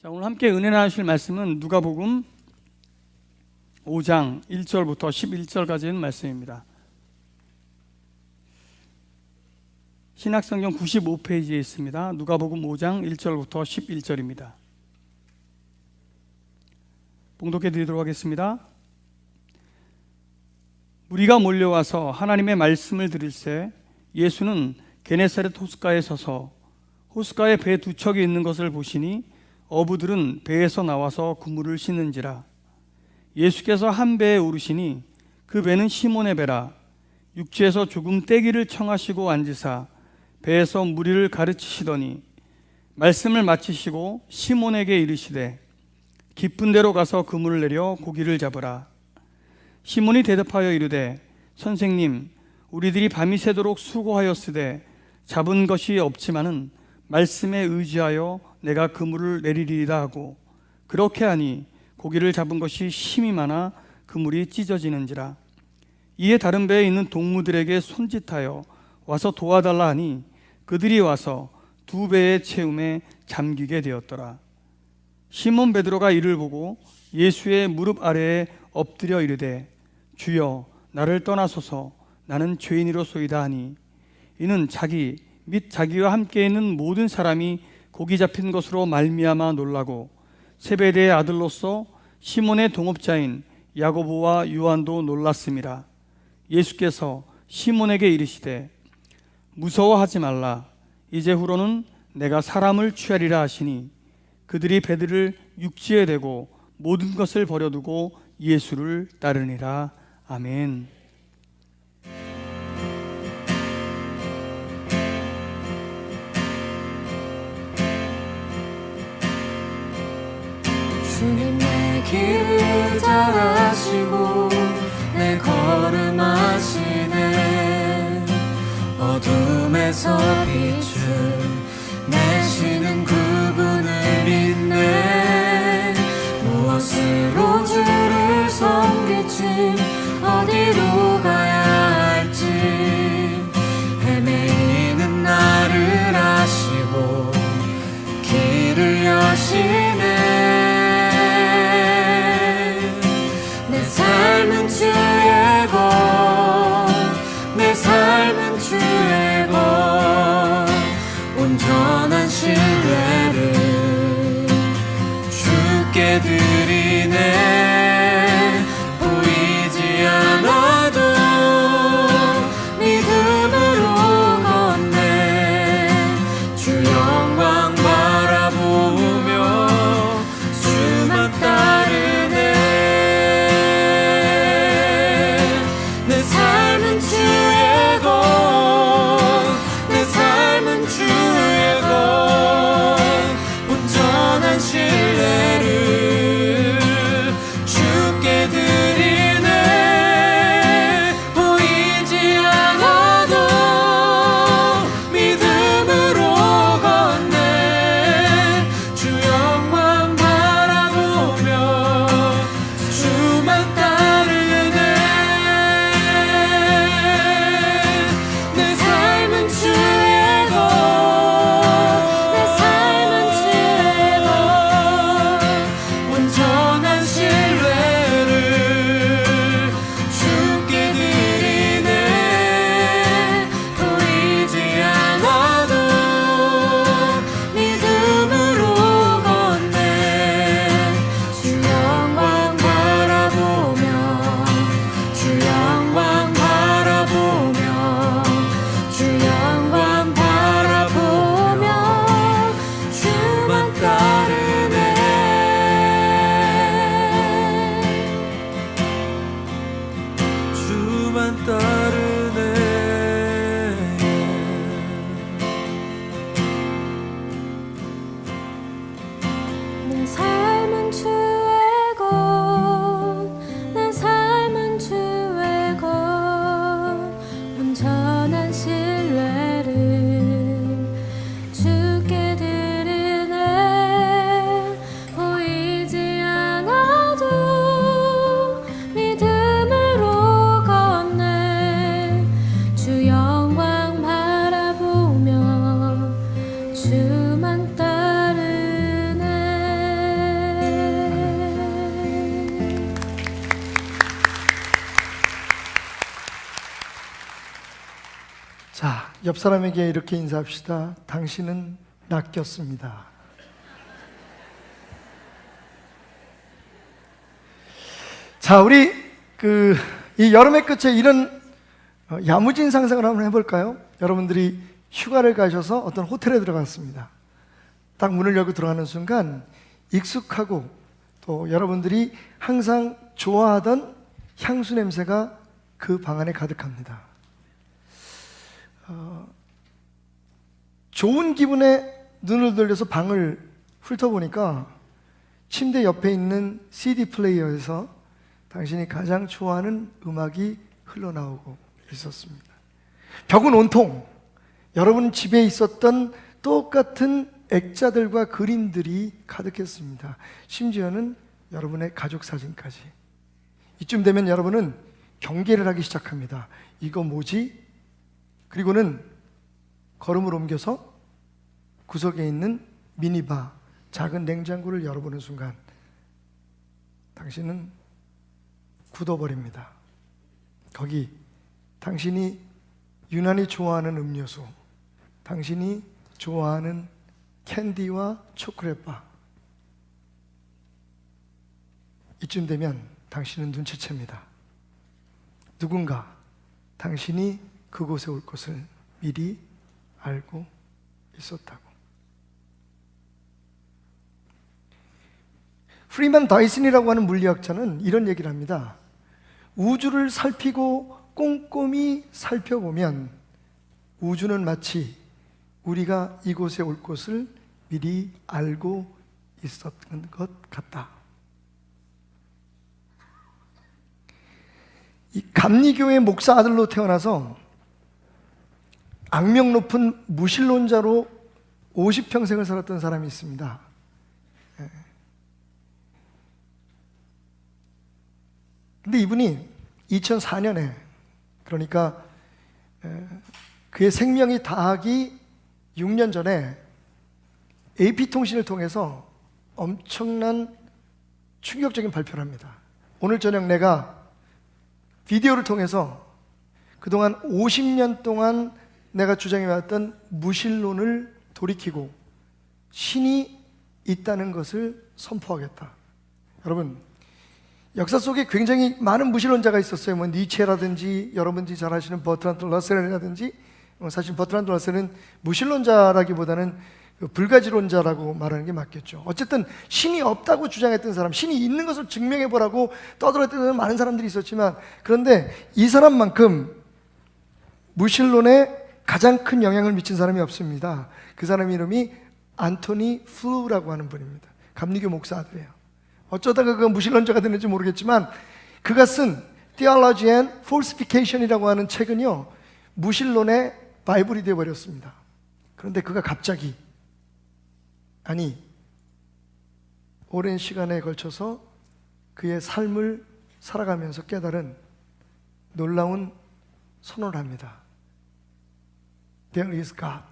자, 오늘 함께 은혜 나누실 말씀은 누가복음 5장 1절부터 11절까지 있는 말씀입니다. 신약성경 95페이지에 있습니다. 누가복음 5장 1절부터 11절입니다. 봉독해 드리도록 하겠습니다. 무리가 몰려와서 하나님의 말씀을 들을새 예수는 게네사렛 호숫가에 서서 호숫가에 배 두 척이 있는 것을 보시니 어부들은 배에서 나와서 그물을 씻는지라. 예수께서 한 배에 오르시니 그 배는 시몬의 배라. 육지에서 조금 떼기를 청하시고 앉으사 배에서 무리를 가르치시더니 말씀을 마치시고 시몬에게 이르시되 깊은 데로 가서 그물을 내려 고기를 잡으라. 시몬이 대답하여 이르되 선생님, 우리들이 밤이 새도록 수고하였으되 잡은 것이 없지만은 말씀에 의지하여 내가 그물을 내리리이다 하고, 그렇게 하니 고기를 잡은 것이 심이 많아 그물이 찢어지는지라. 이에 다른 배에 있는 동무들에게 손짓하여 와서 도와달라 하니 그들이 와서 두 배의 채움에 잠기게 되었더라. 시몬 베드로가 이를 보고 예수의 무릎 아래에 엎드려 이르되 주여, 나를 떠나소서, 나는 죄인이로소이다 하니, 이는 자기 및 자기와 함께 있는 모든 사람이 고기 잡힌 것으로 말미암아 놀라고 세베대의 아들로서 시몬의 동업자인 야고보와 요한도 놀랐습니다. 예수께서 시몬에게 이르시되 무서워하지 말라. 이제후로는 내가 사람을 취하리라 하시니 그들이 배들을 육지에 대고 모든 것을 버려두고 예수를 따르니라. 아멘. 주님 내 길을 잘 아시고 내 걸음하시네. 어둠에서 빛을 내시는 그분을 믿네. 무엇으로 주를 섬길지 어디로 가야 할지 헤매이는 나를 아시고 길을 여시네. 내 삶은 주의 것, 내 삶은 주의 것, 온 옆 사람에게 이렇게 인사합시다. 당신은 낚였습니다. 자, 우리 이 여름의 끝에 이런 야무진 상상을 한번 해볼까요? 여러분들이 휴가를 가셔서 어떤 호텔에 들어갔습니다. 딱 문을 열고 들어가는 순간 익숙하고 또 여러분들이 항상 좋아하던 향수 냄새가 그 방 안에 가득합니다. 좋은 기분에 눈을 돌려서 방을 훑어보니까 침대 옆에 있는 CD 플레이어에서 당신이 가장 좋아하는 음악이 흘러나오고 있었습니다. 벽은 온통 여러분 집에 있었던 똑같은 액자들과 그림들이 가득했습니다. 심지어는 여러분의 가족 사진까지. 이쯤 되면 여러분은 경계를 하기 시작합니다. 이거 뭐지? 그리고는 걸음을 옮겨서 구석에 있는 미니바, 작은 냉장고를 열어보는 순간 당신은 굳어버립니다. 거기 당신이 유난히 좋아하는 음료수, 당신이 좋아하는 캔디와 초콜릿바. 이쯤 되면 당신은 눈치챕니다. 누군가 당신이 그곳에 올 것을 미리 알고 있었다고. 프리만 다이슨이라고 하는 물리학자는 이런 얘기를 합니다. 우주를 살피고 꼼꼼히 살펴보면 우주는 마치 우리가 이곳에 올 것을 미리 알고 있었던 것 같다. 이 감리교의 목사 아들로 태어나서 악명 높은 무신론자로 50평생을 살았던 사람이 있습니다. 근데 이분이 2004년에, 그러니까 그의 생명이 다하기 6년 전에 AP통신을 통해서 엄청난 충격적인 발표를 합니다. 오늘 저녁 내가 비디오를 통해서 그동안 50년 동안 내가 주장해왔던 무신론을 돌이키고 신이 있다는 것을 선포하겠다. 여러분, 역사 속에 굉장히 많은 무신론자가 있었어요. 뭐 니체라든지 여러분들이 잘 아시는 버트란드 러셀이라든지, 사실 버트란드 러셀은 무신론자라기보다는 불가지론자라고 말하는 게 맞겠죠. 어쨌든 신이 없다고 주장했던 사람, 신이 있는 것을 증명해보라고 떠들었던 많은 사람들이 있었지만, 그런데 이 사람만큼 무신론에 가장 큰 영향을 미친 사람이 없습니다. 그 사람 이름이 안토니 플루라고 하는 분입니다. 감리교 목사 아들이에요. 어쩌다가 그가 무신론자가 됐는지 모르겠지만 그가 쓴 Theology and Falsification이라고 하는 책은요, 무신론의 바이블이 되어버렸습니다. 그런데 그가 갑자기, 아니 오랜 시간에 걸쳐서 그의 삶을 살아가면서 깨달은 놀라운 선언을 합니다. There is God.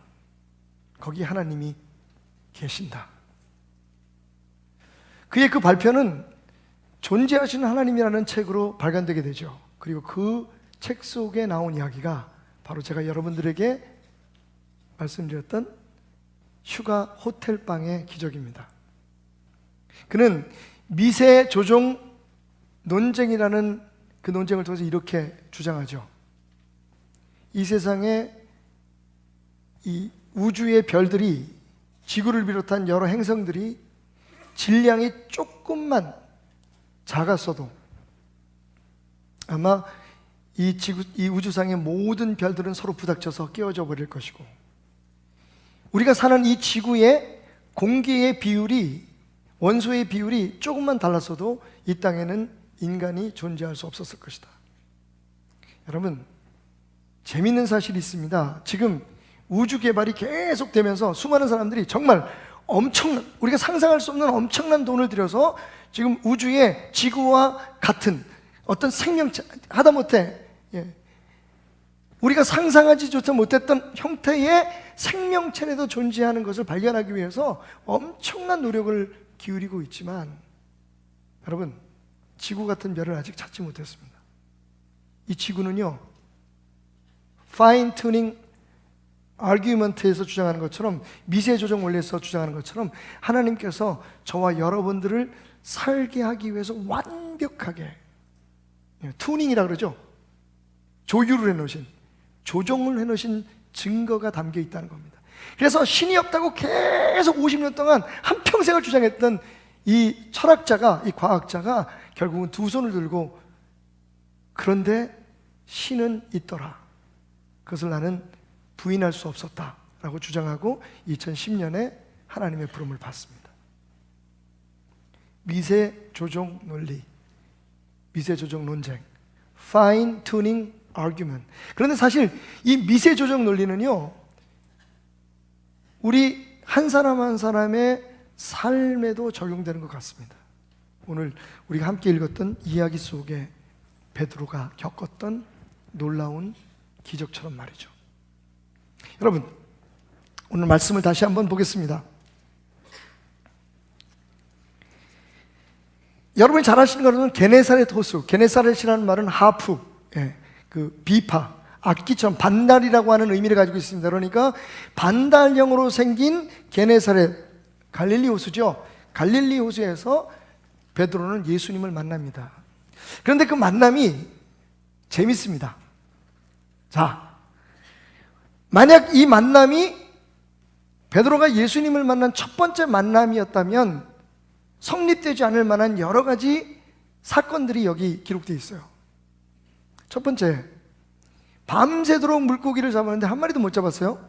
거기 하나님이 계신다. 그의 그 발표는 존재하시는 하나님이라는 책으로 발간되게 되죠. 그리고 그 책 속에 나온 이야기가 바로 제가 여러분들에게 말씀드렸던 휴가 호텔방의 기적입니다. 그는 미세 조종 논쟁이라는 그 논쟁을 통해서 이렇게 주장하죠. 이 세상에 이 우주의 별들이, 지구를 비롯한 여러 행성들이 질량이 조금만 작았어도 아마 이 우주상의 모든 별들은 서로 부닥쳐서 깨어져 버릴 것이고, 우리가 사는 이 지구의 공기의 비율이, 원소의 비율이 조금만 달랐어도 이 땅에는 인간이 존재할 수 없었을 것이다. 여러분, 재미있는 사실이 있습니다. 지금 우주 개발이 계속되면서 수많은 사람들이 정말 엄청난, 우리가 상상할 수 없는 엄청난 돈을 들여서 지금 우주에 지구와 같은 어떤 생명체, 하다못해 우리가 상상하지조차 못했던 형태의 생명체라도 존재하는 것을 발견하기 위해서 엄청난 노력을 기울이고 있지만, 여러분, 지구 같은 별을 아직 찾지 못했습니다. 이 지구는요, 파인 튜닝 아규먼트에서 주장하는 것처럼, 미세조정 원리에서 주장하는 것처럼 하나님께서 저와 여러분들을 살게 하기 위해서 완벽하게 튜닝이라 그러죠. 조율을 해놓으신, 조정을 해놓으신 증거가 담겨 있다는 겁니다. 그래서 신이 없다고 계속 50년 동안 한평생을 주장했던 이 철학자가, 이 과학자가 결국은 두 손을 들고 그런데 신은 있더라, 그것을 나는 부인할 수 없었다 라고 주장하고 2010년에 하나님의 부름을 받습니다. 미세 조정 논리, 미세 조정 논쟁, fine tuning argument. 그런데 사실 이 미세 조정 논리는요, 우리 한 사람 한 사람의 삶에도 적용되는 것 같습니다. 오늘 우리가 함께 읽었던 이야기 속에 베드로가 겪었던 놀라운 기적처럼 말이죠. 여러분, 오늘 말씀을 다시 한번 보겠습니다. 여러분이 잘 아시는 것은 게네사렛 호수, 게네사렛이라는 말은 하프, 그 비파, 악기처럼 반달이라고 하는 의미를 가지고 있습니다. 그러니까 반달형으로 생긴 게네사렛, 갈릴리 호수죠. 갈릴리 호수에서 베드로는 예수님을 만납니다. 그런데 그 만남이 재밌습니다. 자, 만약 이 만남이 베드로가 예수님을 만난 첫 번째 만남이었다면 성립되지 않을 만한 여러 가지 사건들이 여기 기록되어 있어요. 첫 번째, 밤새도록 물고기를 잡았는데 한 마리도 못 잡았어요.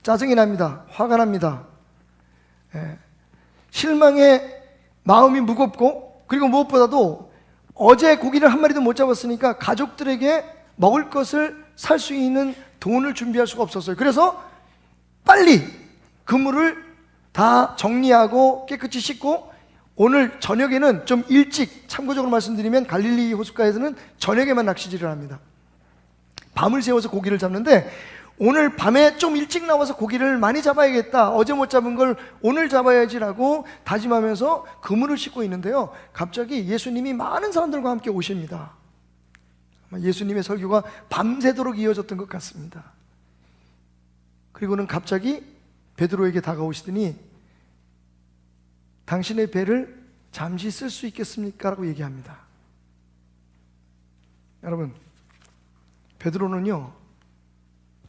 짜증이 납니다. 화가 납니다. 실망에 마음이 무겁고, 그리고 무엇보다도 어제 고기를 한 마리도 못 잡았으니까 가족들에게 먹을 것을 살 수 있는 돈을 준비할 수가 없었어요. 그래서 빨리 그물을 다 정리하고 깨끗이 씻고, 오늘 저녁에는 좀 일찍, 참고적으로 말씀드리면 갈릴리 호숫가에서는 저녁에만 낚시질을 합니다. 밤을 새워서 고기를 잡는데 오늘 밤에 좀 일찍 나와서 고기를 많이 잡아야겠다, 어제 못 잡은 걸 오늘 잡아야지라고 다짐하면서 그물을 씻고 있는데요, 갑자기 예수님이 많은 사람들과 함께 오십니다. 예수님의 설교가 밤새도록 이어졌던 것 같습니다. 그리고는 갑자기 베드로에게 다가오시더니 당신의 배를 잠시 쓸 수 있겠습니까? 라고 얘기합니다. 여러분, 베드로는요,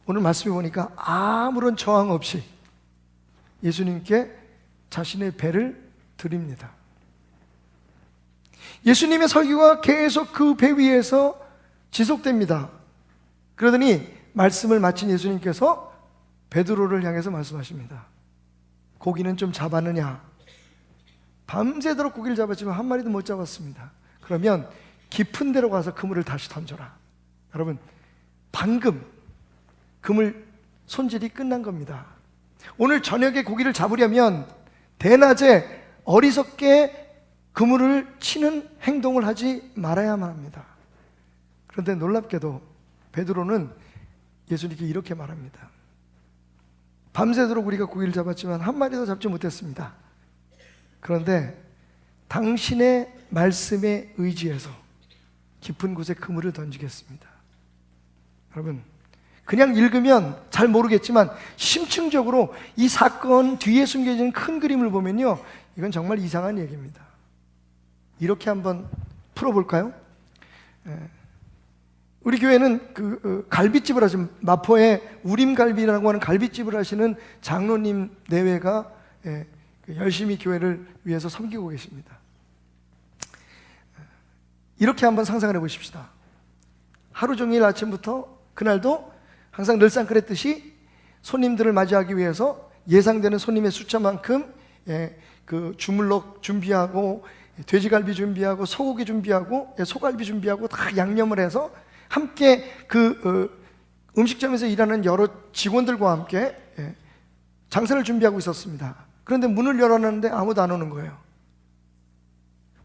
오늘 말씀해 보니까 아무런 저항 없이 예수님께 자신의 배를 드립니다. 예수님의 설교가 계속 그 배 위에서 지속됩니다. 그러더니 말씀을 마친 예수님께서 베드로를 향해서 말씀하십니다. 고기는 좀 잡았느냐? 밤새도록 고기를 잡았지만 한 마리도 못 잡았습니다. 그러면 깊은 데로 가서 그물을 다시 던져라. 여러분, 방금 그물 손질이 끝난 겁니다. 오늘 저녁에 고기를 잡으려면 대낮에 어리석게 그물을 치는 행동을 하지 말아야만 합니다. 그런데 놀랍게도 베드로는 예수님께 이렇게 말합니다. 밤새도록 우리가 고기를 잡았지만 한 마리도 잡지 못했습니다. 그런데 당신의 말씀에 의지해서 깊은 곳에 그물을 던지겠습니다. 여러분, 그냥 읽으면 잘 모르겠지만 심층적으로 이 사건 뒤에 숨겨진 큰 그림을 보면요, 이건 정말 이상한 얘기입니다. 이렇게 한번 풀어볼까요? 우리 교회는 갈비집을 하시는, 마포에 우림갈비라고 하는 갈비집을 하시는 장로님 내외가 열심히 교회를 위해서 섬기고 계십니다. 이렇게 한번 상상을 해보십시다. 하루 종일 아침부터 그날도 항상 늘상 그랬듯이 손님들을 맞이하기 위해서 예상되는 손님의 숫자만큼 그 주물럭 준비하고, 돼지갈비 준비하고, 소고기 준비하고, 소갈비 준비하고 다 양념을 해서 함께 음식점에서 일하는 여러 직원들과 함께 장사를 준비하고 있었습니다. 그런데 문을 열어놨는데 아무도 안 오는 거예요.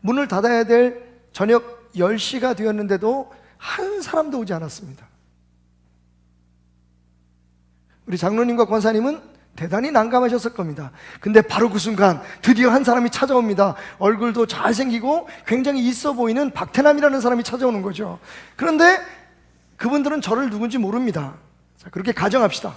문을 닫아야 될 저녁 10시가 되었는데도 한 사람도 오지 않았습니다. 우리 장로님과 권사님은 대단히 난감하셨을 겁니다. 근데 바로 그 순간 드디어 한 사람이 찾아옵니다. 얼굴도 잘생기고 굉장히 있어 보이는 박태남이라는 사람이 찾아오는 거죠. 그런데 그분들은 저를 누군지 모릅니다. 자, 그렇게 가정합시다.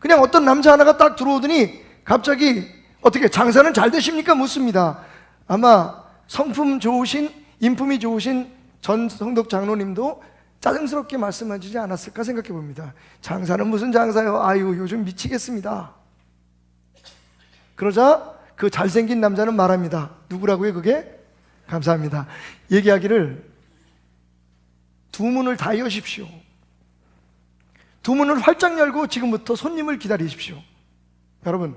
그냥 어떤 남자 하나가 딱 들어오더니 갑자기 어떻게 장사는 잘 되십니까? 묻습니다. 아마 성품 좋으신, 인품이 좋으신 전성덕 장로님도 짜증스럽게 말씀하시지 않았을까 생각해 봅니다. 장사는 무슨 장사요? 아유, 요즘 미치겠습니다. 그러자 그 잘생긴 남자는 말합니다. 누구라고요 그게? 감사합니다. 얘기하기를 두 문을 다 여십시오. 두 문을 활짝 열고 지금부터 손님을 기다리십시오. 여러분,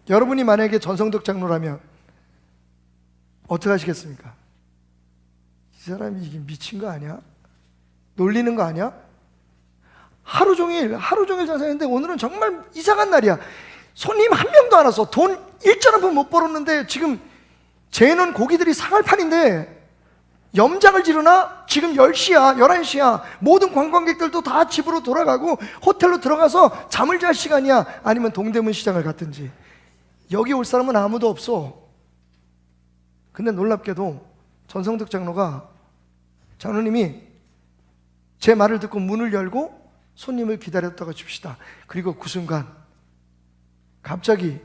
여러분이 만약에 전성덕 장로라면 어떻게 하시겠습니까? 이 사람이 이게 미친 거 아니야? 놀리는 거 아니야? 하루 종일 장사했는데 오늘은 정말 이상한 날이야. 손님 한 명도 안 와서 돈 일전 한 푼 못 벌었는데 지금 재는 고기들이 상할 판인데 염장을 지르나? 지금 10시야 11시야 모든 관광객들도 다 집으로 돌아가고 호텔로 들어가서 잠을 잘 시간이야. 아니면 동대문 시장을 갔든지. 여기 올 사람은 아무도 없어. 근데 놀랍게도 전성덕 장로님이 제 말을 듣고 문을 열고 손님을 기다렸다가 줍시다. 그리고 그 순간 갑자기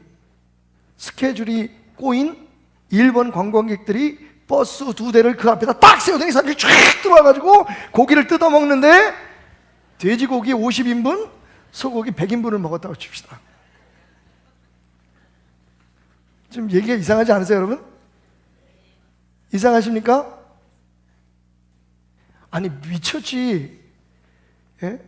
스케줄이 꼬인 일본 관광객들이 버스 2대를 그 앞에다 딱 세우더니 사람들이 쫙 들어와가지고 고기를 뜯어먹는데 돼지고기 50인분, 소고기 100인분을 먹었다고 칩시다. 좀 얘기가 이상하지 않으세요 여러분? 이상하십니까? 아니 미쳤지. 예?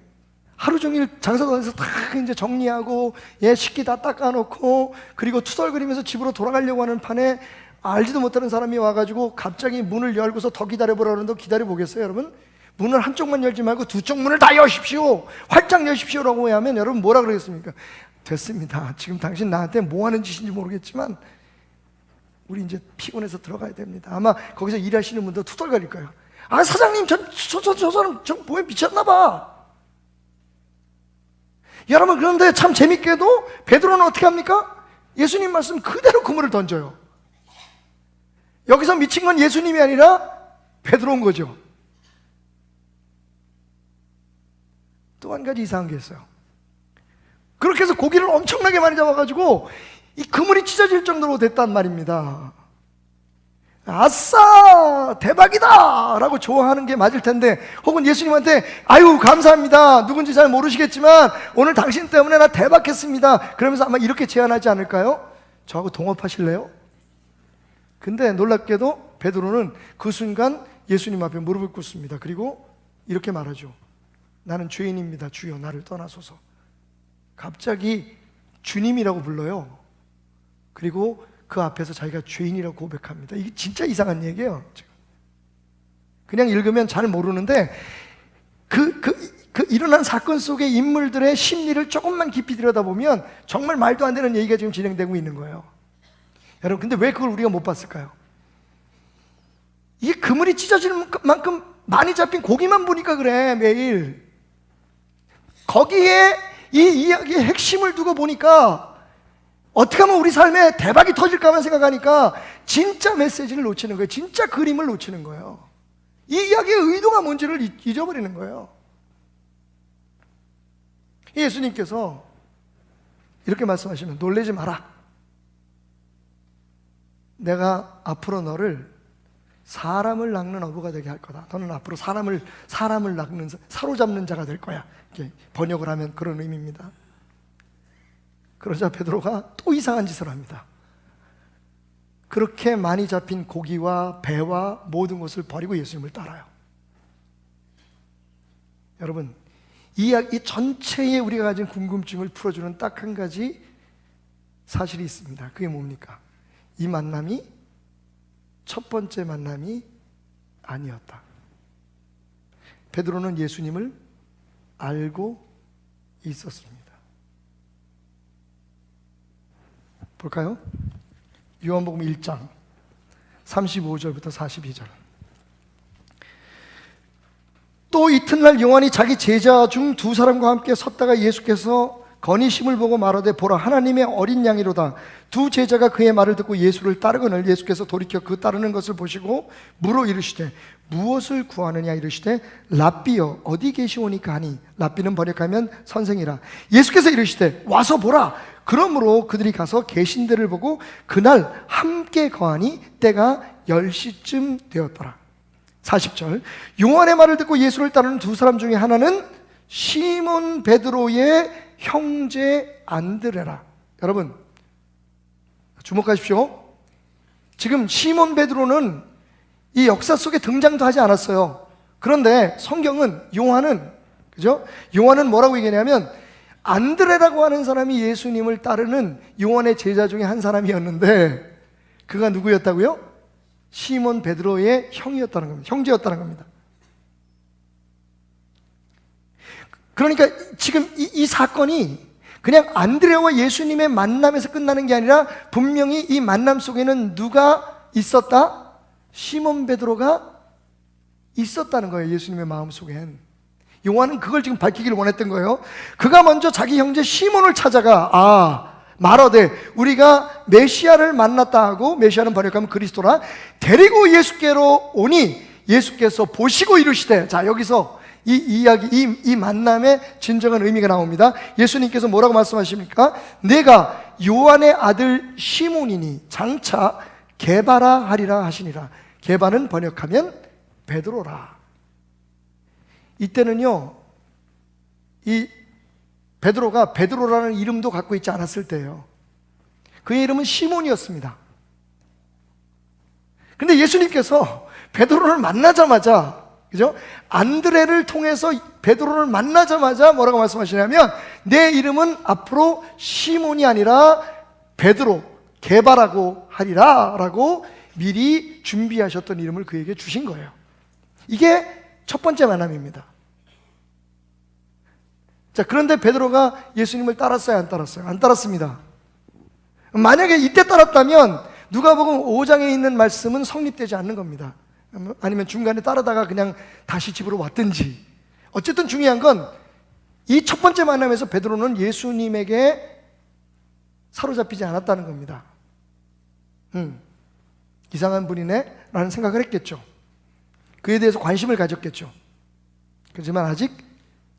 하루 종일 장사관에서 다 이제 정리하고 식기 다 닦아놓고 그리고 투덜거리면서 집으로 돌아가려고 하는 판에 알지도 못하는 사람이 와가지고 갑자기 문을 열고서 더 기다려보라 그러는데 기다려보겠어요 여러분? 문을 한쪽만 열지 말고 두 쪽 문을 다 여십시오, 활짝 여십시오라고 하면 여러분 뭐라 그러겠습니까? 됐습니다. 지금 당신 나한테 뭐 하는 짓인지 모르겠지만 우리 이제 피곤해서 들어가야 됩니다. 아마 거기서 일하시는 분도 투덜거릴 거예요. 아 사장님 저 사람 저 뭐에 미쳤나 봐. 여러분 그런데 참 재밌게도 베드로는 어떻게 합니까? 예수님 말씀 그대로 그물을 던져요. 여기서 미친 건 예수님이 아니라 베드로인 거죠. 또 한 가지 이상한 게 있어요. 그렇게 해서 고기를 엄청나게 많이 잡아가지고 이 그물이 찢어질 정도로 됐단 말입니다. 아싸 대박이다 라고 좋아하는 게 맞을 텐데, 혹은 예수님한테 아유 감사합니다, 누군지 잘 모르시겠지만 오늘 당신 때문에 나 대박했습니다, 그러면서 아마 이렇게 제안하지 않을까요? 저하고 동업하실래요? 근데 놀랍게도 베드로는 그 순간 예수님 앞에 무릎을 꿇습니다. 그리고 이렇게 말하죠. 나는 죄인입니다. 주여 나를 떠나소서. 갑자기 주님이라고 불러요. 그리고 그 앞에서 자기가 죄인이라고 고백합니다. 이게 진짜 이상한 얘기예요. 그냥 읽으면 잘 모르는데 그 일어난 사건 속의 인물들의 심리를 조금만 깊이 들여다보면 정말 말도 안 되는 얘기가 지금 진행되고 있는 거예요. 여러분 근데 왜 그걸 우리가 못 봤을까요? 이게 그물이 찢어지는 만큼 많이 잡힌 고기만 보니까 그래. 매일 거기에 이 이야기의 핵심을 두고 보니까 어떻게 하면 우리 삶에 대박이 터질까만 생각하니까 진짜 메시지를 놓치는 거예요. 진짜 그림을 놓치는 거예요. 이 이야기의 의도가 뭔지를 잊어버리는 거예요. 예수님께서 이렇게 말씀하시면 놀라지 마라. 내가 앞으로 너를 사람을 낚는 어부가 되게 할 거다. 너는 앞으로 사람을 낚는, 사로잡는 자가 될 거야. 이렇게 번역을 하면 그런 의미입니다. 그러자 베드로가 또 이상한 짓을 합니다. 그렇게 많이 잡힌 고기와 배와 모든 것을 버리고 예수님을 따라요. 여러분, 이 이야기 전체에 우리가 가진 궁금증을 풀어주는 딱 한 가지 사실이 있습니다. 그게 뭡니까? 이 만남이 첫 번째 만남이 아니었다. 베드로는 예수님을 알고 있었습니다. 볼까요? 요한복음 1장 35절부터 42절. 또 이튿날 요한이 자기 제자 중 두 사람과 함께 섰다가 예수께서 건의심을 보고 말하되 보라 하나님의 어린 양이로다. 두 제자가 그의 말을 듣고 예수를 따르거늘 예수께서 돌이켜 그 따르는 것을 보시고 물어 이르시되 무엇을 구하느냐 이르시되 랍비여 어디 계시오니까 하니 랍비는 번역하면 선생이라. 예수께서 이르시되 와서 보라. 그러므로 그들이 가서 계신 데를 보고 그날 함께 거하니 때가 10시쯤 되었더라. 40절 요한의 말을 듣고 예수를 따르는 두 사람 중에 하나는 시몬 베드로의 형제 안드레라. 여러분 주목하십시오. 지금 시몬 베드로는 이 역사 속에 등장도 하지 않았어요. 그런데 성경은 요한은 그죠? 요한은 뭐라고 얘기하냐면 안드레라고 하는 사람이 예수님을 따르는 요한의 제자 중에 한 사람이었는데 그가 누구였다고요? 시몬 베드로의 형이었다는 겁니다. 형제였다는 겁니다. 그러니까 지금 이 사건이 그냥 안드레와 예수님의 만남에서 끝나는 게 아니라 분명히 이 만남 속에는 누가 있었다? 시몬 베드로가 있었다는 거예요. 예수님의 마음 속엔. 요한은 그걸 지금 밝히기를 원했던 거예요. 그가 먼저 자기 형제 시몬을 찾아가 말하되 우리가 메시아를 만났다 하고, 메시아는 번역하면 그리스도라, 데리고 예수께로 오니 예수께서 보시고 이르시되, 자 여기서 이 이야기, 이 만남의 진정한 의미가 나옵니다. 예수님께서 뭐라고 말씀하십니까? 내가 요한의 아들 시몬이니 장차 게바라 하리라 하시니라. 게바는 번역하면 베드로라. 이때는요, 이 베드로가 베드로라는 이름도 갖고 있지 않았을 때예요. 그의 이름은 시몬이었습니다. 근데 예수님께서 베드로를 만나자마자, 그죠? 안드레를 통해서 베드로를 만나자마자 뭐라고 말씀하시냐면, 내 이름은 앞으로 시몬이 아니라 베드로, 게바라고 하리라 라고 미리 준비하셨던 이름을 그에게 주신 거예요. 이게 첫 번째 만남입니다. 자, 그런데 베드로가 예수님을 따랐어요, 안 따랐어요? 안 따랐습니다. 만약에 이때 따랐다면 누가복음 5장에 있는 말씀은 성립되지 않는 겁니다. 아니면 중간에 따르다가 그냥 다시 집으로 왔든지. 어쨌든 중요한 건 이 첫 번째 만남에서 베드로는 예수님에게 사로잡히지 않았다는 겁니다. 이상한 분이네 라는 생각을 했겠죠. 그에 대해서 관심을 가졌겠죠. 그렇지만 아직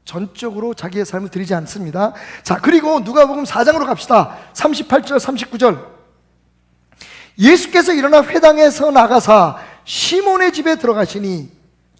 전적으로 자기의 삶을 드리지 않습니다. 자, 그리고 누가복음 4장으로 갑시다. 38절 39절 예수께서 일어나 회당에서 나가사 시몬의 집에 들어가시니,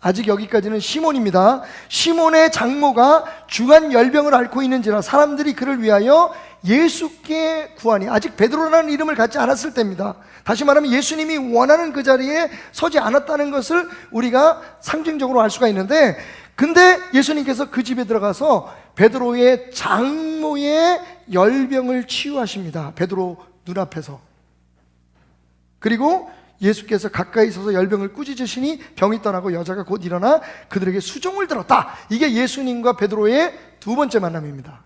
아직 여기까지는 시몬입니다. 시몬의 장모가 중한 열병을 앓고 있는지라 사람들이 그를 위하여 예수께 구하니, 아직 베드로라는 이름을 갖지 않았을 때입니다. 다시 말하면 예수님이 원하는 그 자리에 서지 않았다는 것을 우리가 상징적으로 알 수가 있는데, 근데 예수님께서 그 집에 들어가서 베드로의 장모의 열병을 치유하십니다. 베드로 눈앞에서. 그리고 예수께서 가까이 서서 열병을 꾸짖으시니 병이 떠나고 여자가 곧 일어나 그들에게 수종을 들었다. 이게 예수님과 베드로의 두 번째 만남입니다.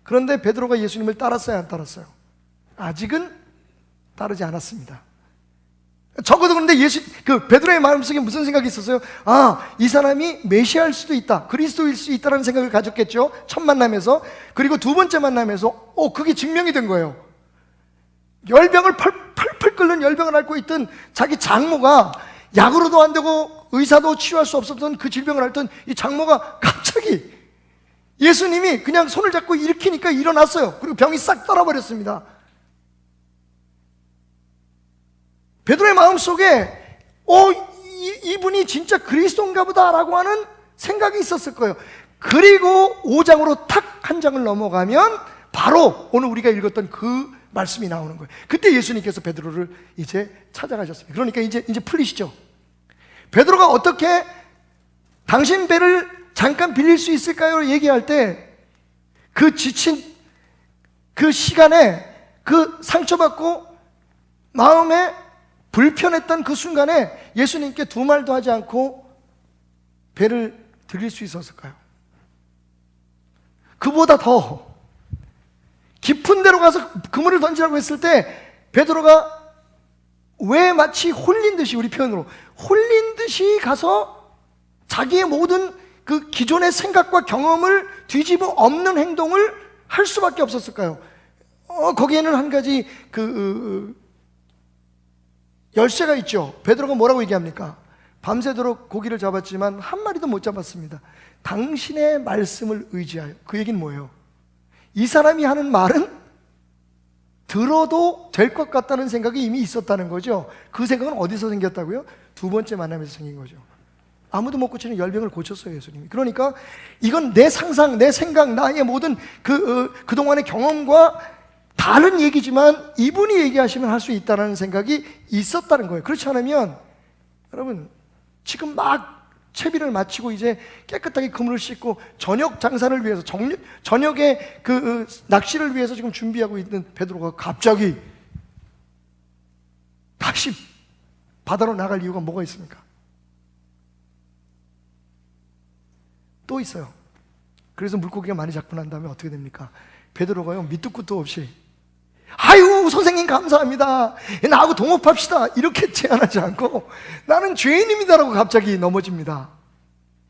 그런데 베드로가 예수님을 따랐어요, 안 따랐어요? 아직은 따르지 않았습니다. 적어도 그런데 베드로의 마음속에 무슨 생각이 있었어요? 이 사람이 메시아일 수도 있다, 그리스도일 수 있다는 생각을 가졌겠죠. 첫 만남에서. 그리고 두 번째 만남에서 그게 증명이 된 거예요. 열병을 펄펄 끓는 열병을 앓고 있던 자기 장모가, 약으로도 안 되고 의사도 치유할 수 없었던 그 질병을 앓던 이 장모가 갑자기 예수님이 그냥 손을 잡고 일으키니까 일어났어요. 그리고 병이 싹 떠나버렸습니다. 베드로의 마음속에 이분이 진짜 그리스도인가 보다라고 하는 생각이 있었을 거예요. 그리고 5장으로 탁 한 장을 넘어가면 바로 오늘 우리가 읽었던 그 말씀이 나오는 거예요. 그때 예수님께서 베드로를 이제 찾아가셨습니다. 그러니까 이제 풀리시죠. 베드로가 어떻게 당신 배를 잠깐 빌릴 수 있을까요? 얘기할 때 그 지친 그 시간에, 그 상처받고 마음에 불편했던 그 순간에 예수님께 두 말도 하지 않고 배를 드릴 수 있었을까요? 그보다 더 깊은 데로 가서 그물을 던지라고 했을 때 베드로가 왜 마치 홀린 듯이, 우리 표현으로 홀린 듯이 가서 자기의 모든 그 기존의 생각과 경험을 뒤집어 엎는 행동을 할 수밖에 없었을까요? 거기에는 한 가지 열쇠가 있죠. 베드로가 뭐라고 얘기합니까? 밤새도록 고기를 잡았지만 한 마리도 못 잡았습니다. 당신의 말씀을 의지하여. 그 얘기는 뭐예요? 이 사람이 하는 말은 들어도 될 것 같다는 생각이 이미 있었다는 거죠. 그 생각은 어디서 생겼다고요? 두 번째 만남에서 생긴 거죠. 아무도 못 고치는 열병을 고쳤어요, 예수님이. 그러니까 이건 내 상상, 내 생각, 나의 모든 그동안의 경험과 다른 얘기지만 이분이 얘기하시면 할 수 있다는 생각이 있었다는 거예요. 그렇지 않으면 여러분 지금 막 채비를 마치고 이제 깨끗하게 그물을 씻고 저녁 장사를 위해서 저녁에 낚시를 위해서 지금 준비하고 있는 베드로가 갑자기 다시 바다로 나갈 이유가 뭐가 있습니까? 또 있어요. 그래서 물고기가 많이 잡고 난 다음에 어떻게 됩니까? 베드로가요 밑도 끝도 없이 아유 선생님 감사합니다, 나하고 동업합시다 이렇게 제안하지 않고 나는 죄인입니다라고 갑자기 넘어집니다.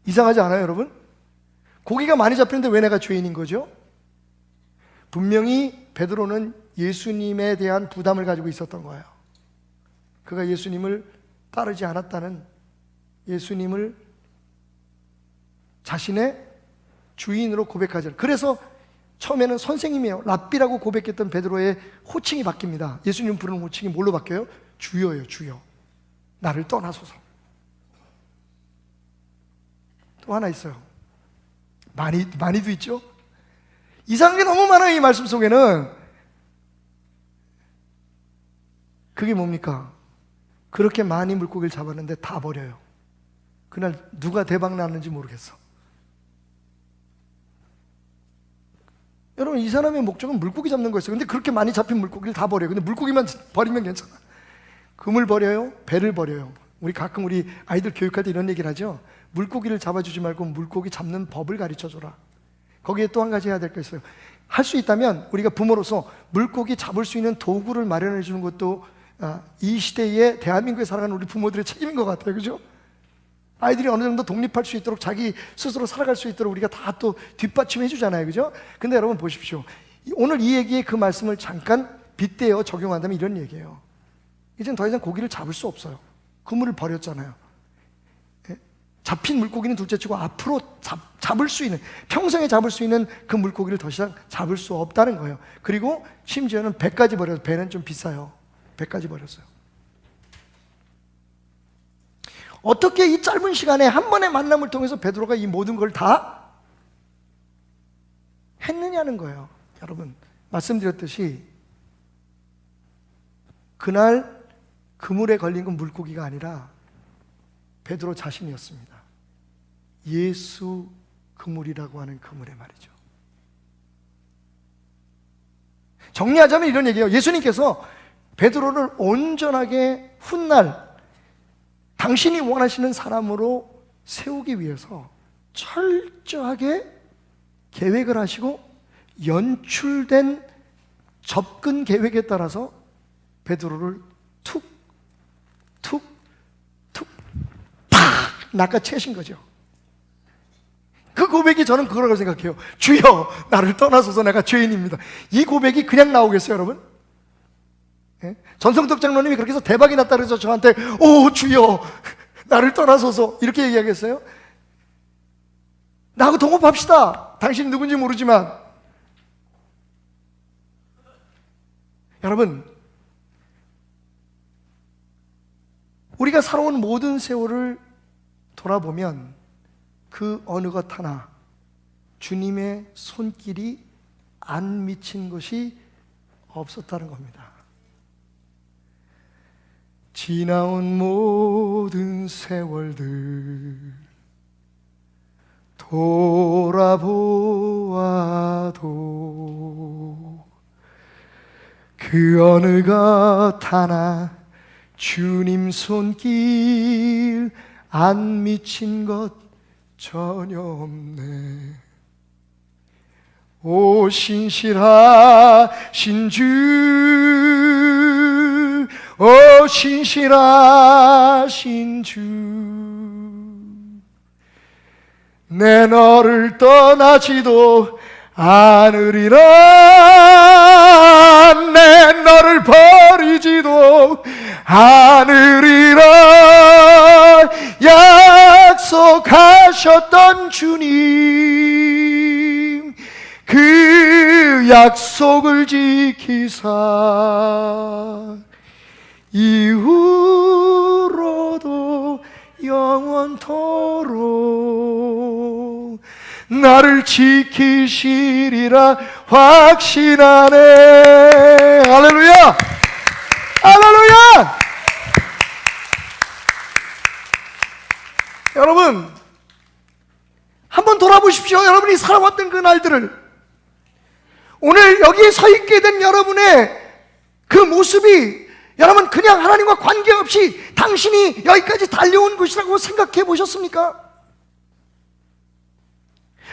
이상하지 않아요 여러분? 고기가 많이 잡히는데 왜 내가 죄인인 거죠? 분명히 베드로는 예수님에 대한 부담을 가지고 있었던 거예요. 그가 예수님을 따르지 않았다는, 예수님을 자신의 주인으로 고백하지 않아요. 그래서 처음에는 선생님이에요 랍비라고 고백했던 베드로의 호칭이 바뀝니다. 예수님 부르는 호칭이 뭘로 바뀌어요? 주여예요. 주여, 나를 떠나소서. 또 하나 있어요. 많이도 있죠. 이상한 게 너무 많아요 이 말씀 속에는. 그게 뭡니까? 그렇게 많이 물고기를 잡았는데 다 버려요. 그날 누가 대박 났는지 모르겠어. 여러분 이 사람의 목적은 물고기 잡는 거였어요. 근데 그렇게 많이 잡힌 물고기를 다 버려요. 근데 물고기만 버리면 괜찮아. 금을 버려요? 배를 버려요? 우리 가끔 우리 아이들 교육할 때 이런 얘기를 하죠. 물고기를 잡아주지 말고 물고기 잡는 법을 가르쳐줘라. 거기에 또 한 가지 해야 될 게 있어요. 할 수 있다면 우리가 부모로서 물고기 잡을 수 있는 도구를 마련해 주는 것도 이 시대에 대한민국에 살아가는 우리 부모들의 책임인 것 같아요. 그죠? 아이들이 어느 정도 독립할 수 있도록 자기 스스로 살아갈 수 있도록 우리가 다 또 뒷받침해 주잖아요. 그죠? 근데 여러분 보십시오. 오늘 이 얘기에 그 말씀을 잠깐 빗대어 적용한다면 이런 얘기예요. 이젠 더 이상 고기를 잡을 수 없어요. 그물을 버렸잖아요. 잡힌 물고기는 둘째치고 앞으로 잡을 수 있는, 평생에 잡을 수 있는 그 물고기를 더 이상 잡을 수 없다는 거예요. 그리고 심지어는 배까지 버려서, 배는 좀 비싸요. 배까지 버렸어요. 어떻게 이 짧은 시간에 한 번의 만남을 통해서 베드로가 이 모든 걸 다 했느냐는 거예요. 여러분 말씀드렸듯이 그날 그물에 걸린 건 물고기가 아니라 베드로 자신이었습니다. 예수 그물이라고 하는 그물에 말이죠. 정리하자면 이런 얘기예요. 예수님께서 베드로를 온전하게 훗날 당신이 원하시는 사람으로 세우기 위해서 철저하게 계획을 하시고 연출된 접근 계획에 따라서 베드로를 툭 팍 낚아채신 거죠. 그 고백이 저는 그거라고 생각해요. 주여 나를 떠나소서 내가 죄인입니다. 이 고백이 그냥 나오겠어요 여러분? 예? 전성덕 장로님이 그렇게 해서 대박이 났다 그래서 저한테 오 주여 나를 떠나소서 이렇게 얘기하겠어요? 나하고 동업합시다. 당신이 누군지 모르지만. 여러분 우리가 살아온 모든 세월을 돌아보면 그 어느 것 하나 주님의 손길이 안 미친 것이 없었다는 겁니다. 지나온 모든 세월들 돌아보아도 그 어느 것 하나 주님 손길 안 미친 것 전혀 없네. 오 신실하신 주, 오 신실하신 주, 내 너를 떠나지도 않으리라. 내 너를 버리지도 않으리라. 약속하셨던 주님, 그 약속을 지키사 이후로도 영원토록 나를 지키시리라 확신하네. 할렐루야! 할렐루야! 여러분, 한번 돌아보십시오. 여러분이 살아왔던 그 날들을. 오늘 여기에 서 있게 된 여러분의 그 모습이 여러분 그냥 하나님과 관계없이 당신이 여기까지 달려온 것이라고 생각해 보셨습니까?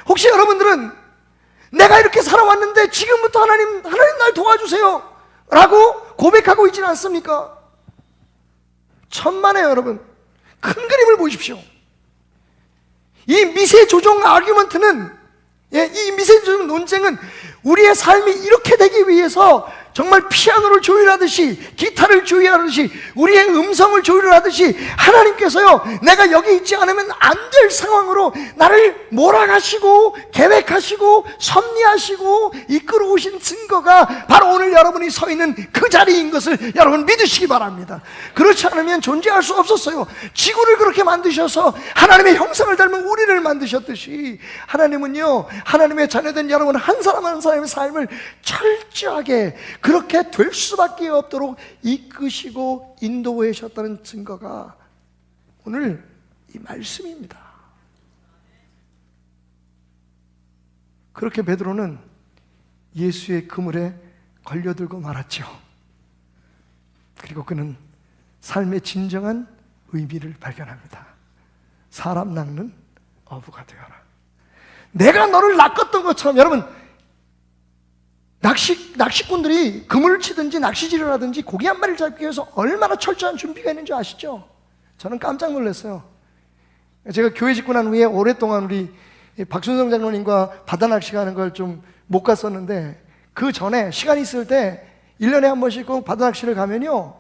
혹시 여러분들은 내가 이렇게 살아왔는데 지금부터 하나님 날 도와주세요 라고 고백하고 있지는 않습니까? 천만에요. 여러분, 큰 그림을 보십시오. 이 미세조정 아규먼트는, 이 미세조정 논쟁은 우리의 삶이 이렇게 되기 위해서 정말 피아노를 조율하듯이, 기타를 조율하듯이, 우리의 음성을 조율하듯이 하나님께서요, 내가 여기 있지 않으면 안 될 상황으로 나를 몰아가시고 계획하시고 섭리하시고 이끌어 오신 증거가 바로 오늘 여러분이 서 있는 그 자리인 것을 여러분 믿으시기 바랍니다. 그렇지 않으면 존재할 수 없었어요. 지구를 그렇게 만드셔서 하나님의 형상을 닮은 우리를 만드셨듯이 하나님은요, 하나님의 자녀된 여러분 한 사람 한 사람의 삶을 철저하게 그렇게 될 수밖에 없도록 이끄시고 인도해 주셨다는 증거가 오늘 이 말씀입니다. 그렇게 베드로는 예수의 그물에 걸려들고 말았죠. 그리고 그는 삶의 진정한 의미를 발견합니다. 사람 낚는 어부가 되어라. 내가 너를 낚았던 것처럼, 여러분, 낚시꾼들이 그물을 치든지 낚시질을 하든지 고기 한 마리를 잡기 위해서 얼마나 철저한 준비가 있는지 아시죠? 저는 깜짝 놀랐어요. 제가 교회 짓고 난 후에 오랫동안 우리 박순성 장로님과 바다 낚시 가는 걸 좀 못 갔었는데, 그 전에 시간 있을 때 1년에 한 번씩 꼭 바다 낚시를 가면요,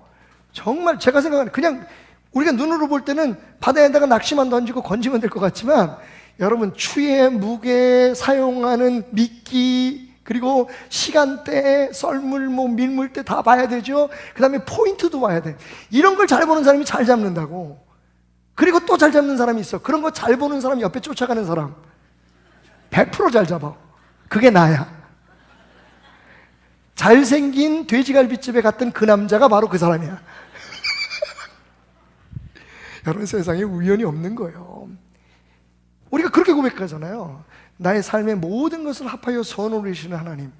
정말 제가 생각하는, 그냥 우리가 눈으로 볼 때는 바다에다가 낚시만 던지고 건지면 될 것 같지만, 여러분, 추의 무게, 사용하는 미끼, 그리고 시간대, 썰물, 밀물때 다 봐야 되죠. 그 다음에 포인트도 봐야 돼. 이런 걸 잘 보는 사람이 잘 잡는다고. 그리고 또 잘 잡는 사람이 있어. 그런 거 잘 보는 사람 옆에 쫓아가는 사람 100% 잘 잡아. 그게 나야. 잘생긴 돼지갈비집에 갔던 그 남자가 바로 그 사람이야. 여러분, 세상에 우연이 없는 거예요. 우리가 그렇게 고백하잖아요. 나의 삶의 모든 것을 합하여 선으로 이시는 하나님.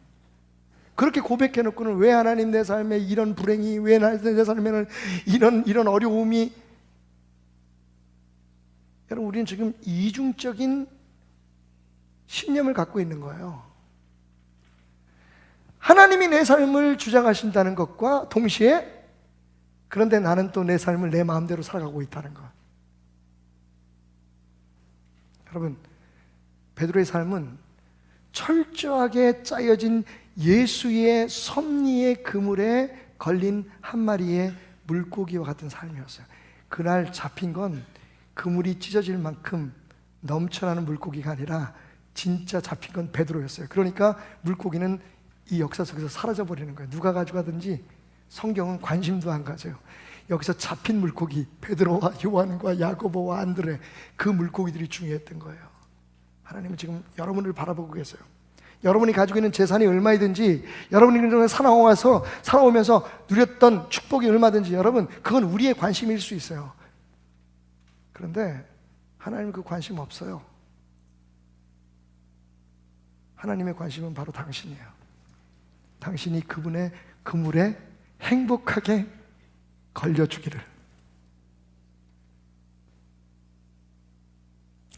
그렇게 고백해놓고는 왜 하나님 내 삶에 이런 불행이, 왜 내 삶에는 이런 어려움이. 여러분, 우리는 지금 이중적인 신념을 갖고 있는 거예요. 하나님이 내 삶을 주장하신다는 것과 동시에, 그런데 나는 또 내 삶을 내 마음대로 살아가고 있다는 것. 여러분, 베드로의 삶은 철저하게 짜여진 예수의 섭리의 그물에 걸린 한 마리의 물고기와 같은 삶이었어요. 그날 잡힌 건 그물이 찢어질 만큼 넘쳐나는 물고기가 아니라 진짜 잡힌 건 베드로였어요. 그러니까 물고기는 이 역사 속에서 사라져버리는 거예요. 누가 가져가든지 성경은 관심도 안 가져요. 여기서 잡힌 물고기, 베드로와 요한과 야고보와 안드레, 그 물고기들이 중요했던 거예요. 하나님은 지금 여러분을 바라보고 계세요. 여러분이 가지고 있는 재산이 얼마이든지, 여러분이 살아오면서 누렸던 축복이 얼마든지, 여러분, 그건 우리의 관심일 수 있어요. 그런데 하나님은 그 관심 없어요. 하나님의 관심은 바로 당신이에요. 당신이 그분의 그물에 행복하게 걸려주기를.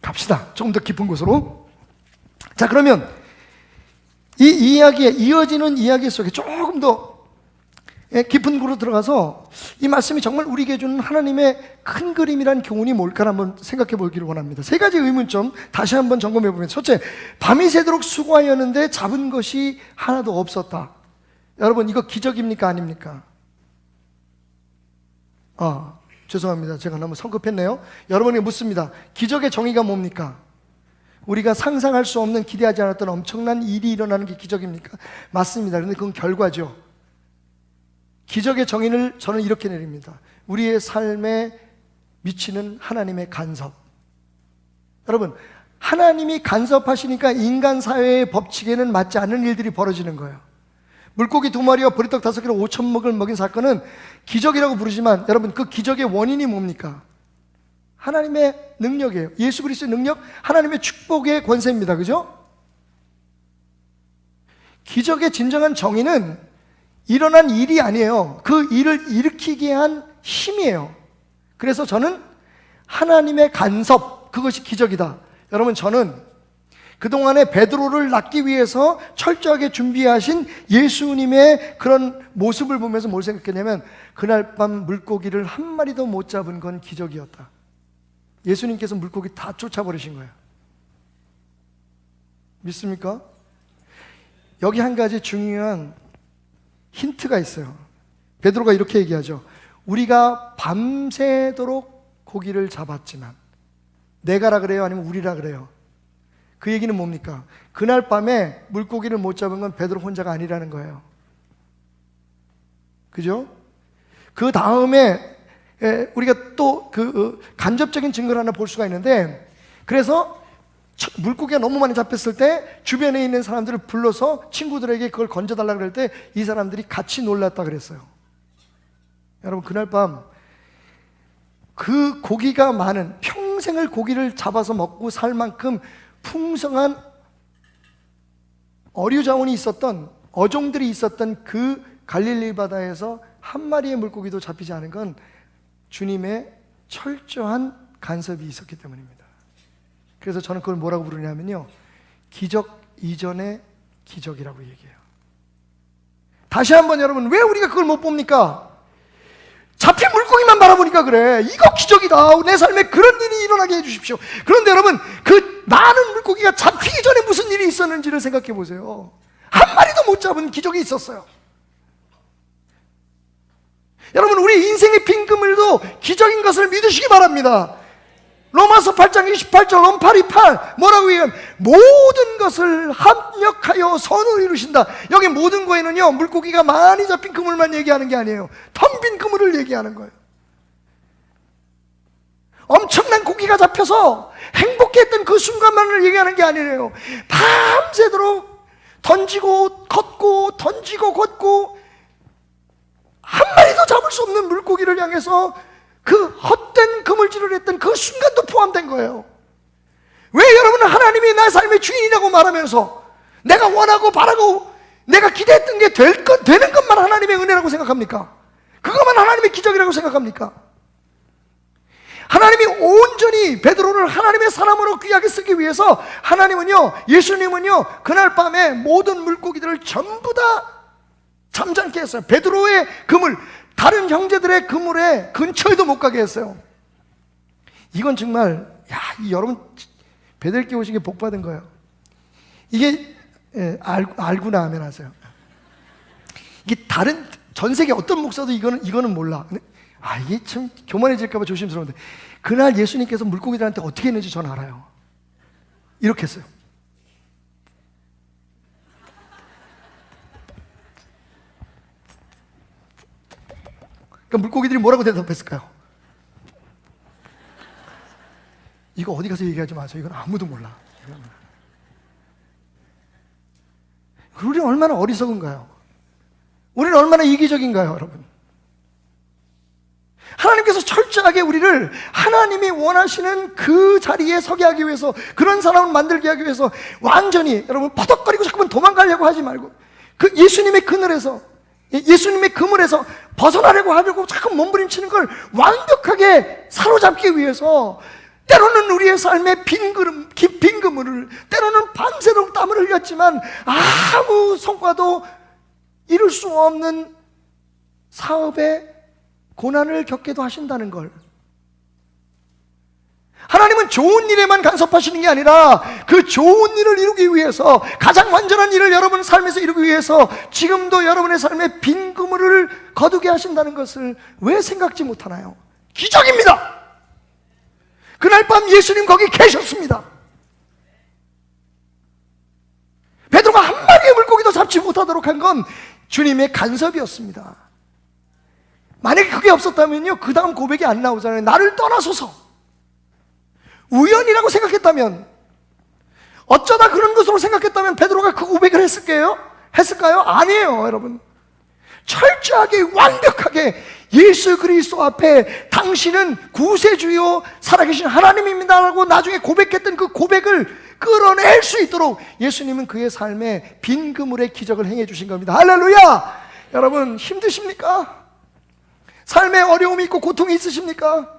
갑시다. 조금 더 깊은 곳으로. 자, 그러면 이 이야기에, 이어지는 이야기 속에 조금 더 깊은 곳으로 들어가서 이 말씀이 정말 우리에게 주는 하나님의 큰 그림이란 교훈이 뭘까 한번 생각해 보기를 원합니다. 세 가지 의문점 다시 한번 점검해 보면, 첫째, 밤이 새도록 수고하였는데 잡은 것이 하나도 없었다. 여러분, 이거 기적입니까 아닙니까? 죄송합니다. 제가 너무 성급했네요. 여러분에게 묻습니다. 기적의 정의가 뭡니까? 우리가 상상할 수 없는, 기대하지 않았던 엄청난 일이 일어나는 게 기적입니까? 맞습니다. 그런데 그건 결과죠. 기적의 정의를 저는 이렇게 내립니다. 우리의 삶에 미치는 하나님의 간섭. 여러분, 하나님이 간섭하시니까 인간 사회의 법칙에는 맞지 않는 일들이 벌어지는 거예요. 물고기 2마리와 보리떡 5개로 5,000먹을 먹인 사건은 기적이라고 부르지만, 여러분, 그 기적의 원인이 뭡니까? 하나님의 능력이에요. 예수 그리스도의 능력, 하나님의 축복의 권세입니다. 그죠? 기적의 진정한 정의는 일어난 일이 아니에요. 그 일을 일으키게 한 힘이에요. 그래서 저는 하나님의 간섭, 그것이 기적이다. 여러분, 저는 그동안에 베드로를 낳기 위해서 철저하게 준비하신 예수님의 그런 모습을 보면서 뭘 생각했냐면, 그날 밤 물고기를 한 마리도 못 잡은 건 기적이었다. 예수님께서 물고기 다 쫓아버리신 거예요. 믿습니까? 여기 한 가지 중요한 힌트가 있어요. 베드로가 이렇게 얘기하죠. 우리가 밤새도록 고기를 잡았지만, 내가라 그래요? 아니면 우리라 그래요? 그 얘기는 뭡니까? 그날 밤에 물고기를 못 잡은 건 베드로 혼자가 아니라는 거예요. 그죠? 그 다음에 우리가 또 간접적인 증거를 하나 볼 수가 있는데, 그래서 물고기가 너무 많이 잡혔을 때 주변에 있는 사람들을 불러서 친구들에게 그걸 건져달라고 그럴 때 이 사람들이 같이 놀랐다 그랬어요. 여러분, 그날 밤 그 고기가 많은, 평생을 고기를 잡아서 먹고 살 만큼 풍성한 어류 자원이 있었던, 어종들이 있었던 그 갈릴리 바다에서 한 마리의 물고기도 잡히지 않은 건 주님의 철저한 간섭이 있었기 때문입니다. 그래서 저는 그걸 뭐라고 부르냐면요, 기적 이전의 기적이라고 얘기해요. 다시 한번, 여러분, 왜 우리가 그걸 못 봅니까? 잡힌 물고기만 바라보니까 그래. 이거 기적이다. 내 삶에 그런 일이 일어나게 해주십시오. 그런데 여러분, 그 많은 물고기가 잡히기 전에 무슨 일이 있었는지를 생각해 보세요. 한 마리도 못 잡은 기적이 있었어요. 여러분, 우리 인생의 빈 그물도 기적인 것을 믿으시기 바랍니다. 로마서 8장 28절 롬파리팔 뭐라고 얘기하면, 모든 것을 합력하여 선을 이루신다. 여기 모든 거에는요, 물고기가 많이 잡힌 그물만 얘기하는 게 아니에요. 텅 빈 그물을 얘기하는 거예요. 엄청난 고기가 잡혀서 행복했던 그 순간만을 얘기하는 게 아니에요. 밤새도록 던지고 걷고 던지고 걷고 한 마리도 잡을 수 없는 물고기를 향해서 그 헛된 그물질을 했던 그 순간도 포함된 거예요. 왜 여러분은 하나님이 내 삶의 주인이라고 말하면서 내가 원하고 바라고 내가 기대했던 게 되는 것만 하나님의 은혜라고 생각합니까? 그것만 하나님의 기적이라고 생각합니까? 하나님이 온전히 베드로를 하나님의 사람으로 귀하게 쓰기 위해서 하나님은요, 예수님은요, 그날 밤에 모든 물고기들을 전부 다 잠잠케 했어요. 베드로의 그물, 다른 형제들의 그물에 근처에도 못 가게 했어요. 이건 정말, 여러분 베들께 오신 게 복 받은 거예요. 이게 알구나 하면 하세요. 이게 다른 전 세계 어떤 목사도 이거는 몰라. 이게 참 교만해질까봐 조심스러운데, 그날 예수님께서 물고기들한테 어떻게 했는지 저는 알아요. 이렇게 했어요. 그러니까 물고기들이 뭐라고 대답했을까요? 이거 어디 가서 얘기하지 마세요. 이건 아무도 몰라. 우리는 얼마나 어리석은가요? 우리는 얼마나 이기적인가요, 여러분? 하나님께서 철저하게 우리를 하나님이 원하시는 그 자리에 서게 하기 위해서, 그런 사람을 만들게 하기 위해서 완전히, 여러분, 퍼덕거리고 자꾸만 도망가려고 하지 말고, 그 예수님의 그늘에서, 예수님의 그물에서 벗어나려고 하려고 자꾸 몸부림치는 걸 완벽하게 사로잡기 위해서 때로는 우리의 삶의 빈 그물을, 때로는 밤새도록 땀을 흘렸지만 아무 성과도 이룰 수 없는 사업에 고난을 겪게도 하신다는 걸. 하나님은 좋은 일에만 간섭하시는 게 아니라 그 좋은 일을 이루기 위해서, 가장 완전한 일을 여러분 삶에서 이루기 위해서 지금도 여러분의 삶에 빈 그물을 거두게 하신다는 것을 왜 생각지 못하나요? 기적입니다. 그날 밤 예수님 거기 계셨습니다. 베드로가 한 마리의 물고기도 잡지 못하도록 한 건 주님의 간섭이었습니다. 만약에 그게 없었다면요, 그 다음 고백이 안 나오잖아요. 나를 떠나소서. 우연이라고 생각했다면, 어쩌다 그런 것으로 생각했다면 베드로가 그 고백을 했을까요? 아니에요, 여러분. 철저하게 완벽하게 예수 그리스도 앞에 당신은 구세주요 살아계신 하나님입니다라고 나중에 고백했던 그 고백을 끌어낼 수 있도록 예수님은 그의 삶에 빈 그물의 기적을 행해 주신 겁니다. 할렐루야! 여러분, 힘드십니까? 삶에 어려움이 있고 고통이 있으십니까?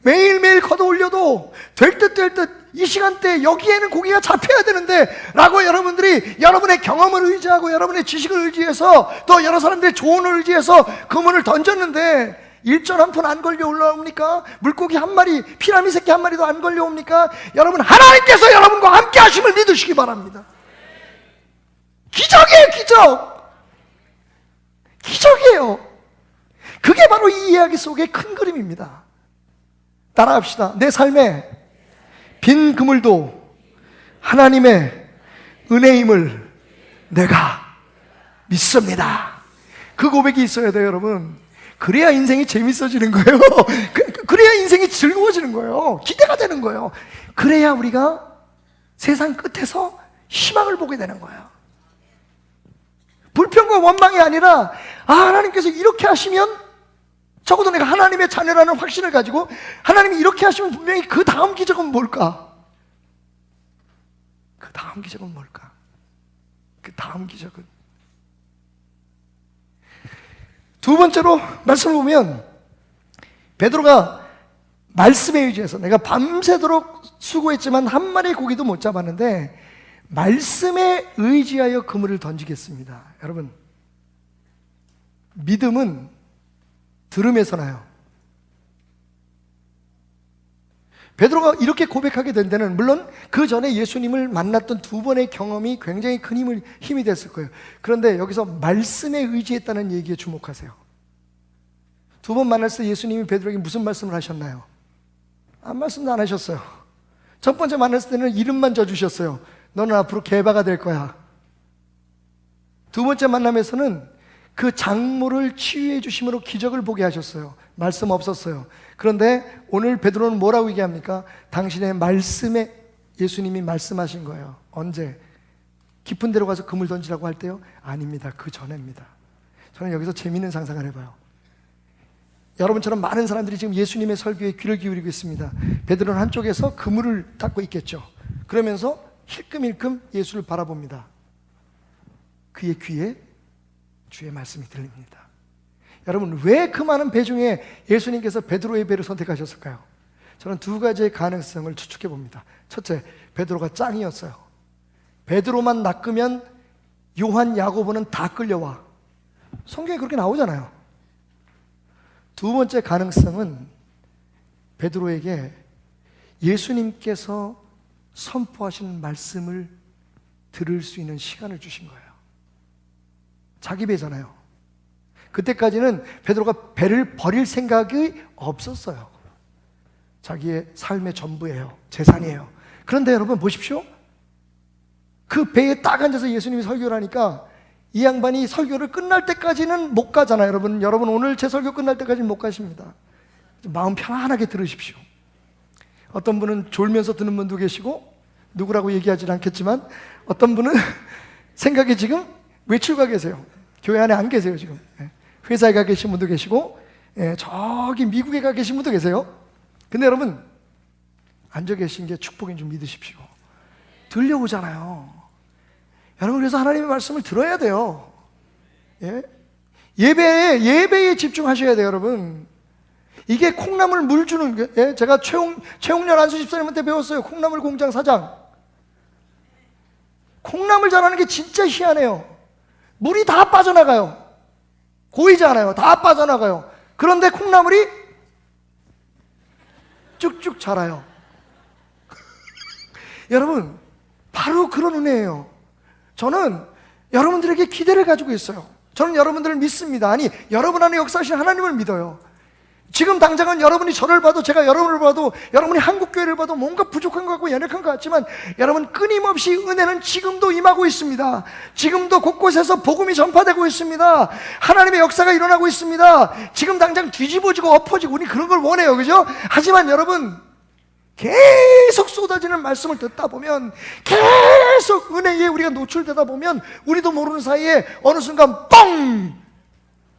매일매일 걷어 올려도 될 듯 이 시간대에 여기에는 고기가 잡혀야 되는데 라고 여러분들이 여러분의 경험을 의지하고 여러분의 지식을 의지해서 또 여러 사람들의 조언을 의지해서 그물을 던졌는데 일전 한 푼 안 걸려 올라옵니까? 물고기 한 마리, 피라미 새끼 한 마리도 안 걸려 옵니까? 여러분, 하나님께서 여러분과 함께 하심을 믿으시기 바랍니다. 기적이에요, 기적이에요. 그게 바로 이 이야기 속의 큰 그림입니다. 따라합시다. 내 삶에 빈 그물도 하나님의 은혜임을 내가 믿습니다. 그 고백이 있어야 돼요, 여러분. 그래야 인생이 재밌어지는 거예요. 그래야 인생이 즐거워지는 거예요. 기대가 되는 거예요. 그래야 우리가 세상 끝에서 희망을 보게 되는 거예요. 불평과 원망이 아니라, 하나님께서 이렇게 하시면, 적어도 내가 하나님의 자녀라는 확신을 가지고 하나님이 이렇게 하시면 분명히 그 다음 기적은 뭘까? 그 다음 기적은 두 번째로 말씀을 보면 베드로가 말씀에 의지해서, 내가 밤새도록 수고했지만 한 마리의 고기도 못 잡았는데 말씀에 의지하여 그물을 던지겠습니다. 여러분, 믿음은 들음에서 나요. 베드로가 이렇게 고백하게 된 데는 물론 그 전에 예수님을 만났던 두 번의 경험이 굉장히 큰 힘이 됐을 거예요. 그런데 여기서 말씀에 의지했다는 얘기에 주목하세요. 두 번 만났을 때 예수님이 베드로에게 무슨 말씀을 하셨나요? 아무 말씀도 안 하셨어요. 첫 번째 만났을 때는 이름만 져주셨어요. 너는 앞으로 게바가 될 거야. 두 번째 만남에서는 그 장모를 치유해 주심으로 기적을 보게 하셨어요. 말씀 없었어요. 그런데 오늘 베드로는 뭐라고 얘기합니까? 당신의 말씀에 예수님이 말씀하신 거예요. 언제? 깊은 데로 가서 그물 던지라고 할 때요? 아닙니다. 그 전에입니다. 저는 여기서 재미있는 상상을 해봐요. 여러분처럼 많은 사람들이 지금 예수님의 설교에 귀를 기울이고 있습니다. 베드로는 한쪽에서 그물을 닦고 있겠죠. 그러면서 힐끔힐끔 예수를 바라봅니다. 그의 귀에 주의 말씀이 들립니다. 여러분, 왜 그 많은 배 중에 예수님께서 베드로의 배를 선택하셨을까요? 저는 두 가지의 가능성을 추측해 봅니다. 첫째, 베드로가 짱이었어요. 베드로만 낚으면 요한, 야고보는 다 끌려와. 성경에 그렇게 나오잖아요. 두 번째 가능성은 베드로에게 예수님께서 선포하신 말씀을 들을 수 있는 시간을 주신 거예요. 자기 배잖아요. 그때까지는 베드로가 배를 버릴 생각이 없었어요. 자기의 삶의 전부예요. 재산이에요. 그런데 여러분 보십시오. 그 배에 딱 앉아서 예수님이 설교를 하니까 이 양반이 설교를 끝날 때까지는 못 가잖아요. 여러분 오늘 제 설교 끝날 때까지는 못 가십니다. 마음 편안하게 들으십시오. 어떤 분은 졸면서 듣는 분도 계시고, 누구라고 얘기하지는 않겠지만 어떤 분은 생각에 지금 외출 가 계세요. 교회 안에 안 계세요. 지금 회사에 가 계신 분도 계시고, 저기 미국에 가 계신 분도 계세요. 근데 여러분, 앉아 계신 게 축복인 줄 믿으십시오. 들려오잖아요. 여러분, 그래서 하나님의 말씀을 들어야 돼요. 예배에 집중하셔야 돼요. 여러분, 이게 콩나물 물 주는 게, 제가 최홍렬 안수 집사님한테 배웠어요. 콩나물 공장 사장. 콩나물 잘하는 게 진짜 희한해요. 물이 다 빠져나가요. 고이지 않아요. 다 빠져나가요. 그런데 콩나물이 쭉쭉 자라요. 여러분, 바로 그런 은혜예요. 저는 여러분들에게 기대를 가지고 있어요. 저는 여러분들을 믿습니다. 아니, 여러분 안에 역사하신 하나님을 믿어요. 지금 당장은 여러분이 저를 봐도, 제가 여러분을 봐도, 여러분이 한국교회를 봐도 뭔가 부족한 것 같고 연약한 것 같지만, 여러분 끊임없이 은혜는 지금도 임하고 있습니다. 지금도 곳곳에서 복음이 전파되고 있습니다. 하나님의 역사가 일어나고 있습니다. 지금 당장 뒤집어지고 엎어지고, 우리 그런 걸 원해요. 그죠? 하지만 여러분, 계속 쏟아지는 말씀을 듣다 보면, 계속 은혜에 우리가 노출되다 보면, 우리도 모르는 사이에 어느 순간 뻥!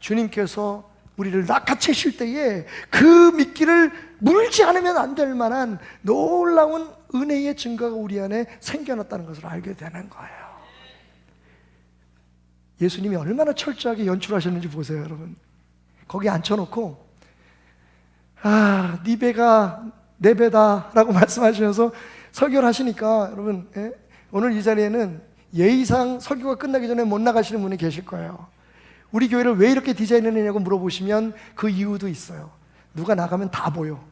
주님께서 우리를 낚아채실 때에 그 미끼를 물지 않으면 안 될 만한 놀라운 은혜의 증거가 우리 안에 생겨났다는 것을 알게 되는 거예요. 예수님이 얼마나 철저하게 연출하셨는지 보세요, 여러분. 거기 앉혀놓고, 네 배가 내 배다 라고 말씀하시면서 설교를 하시니까, 여러분, 오늘 이 자리에는 예의상 설교가 끝나기 전에 못 나가시는 분이 계실 거예요. 우리 교회를 왜 이렇게 디자인했느냐고 물어보시면 그 이유도 있어요. 누가 나가면 다 보여.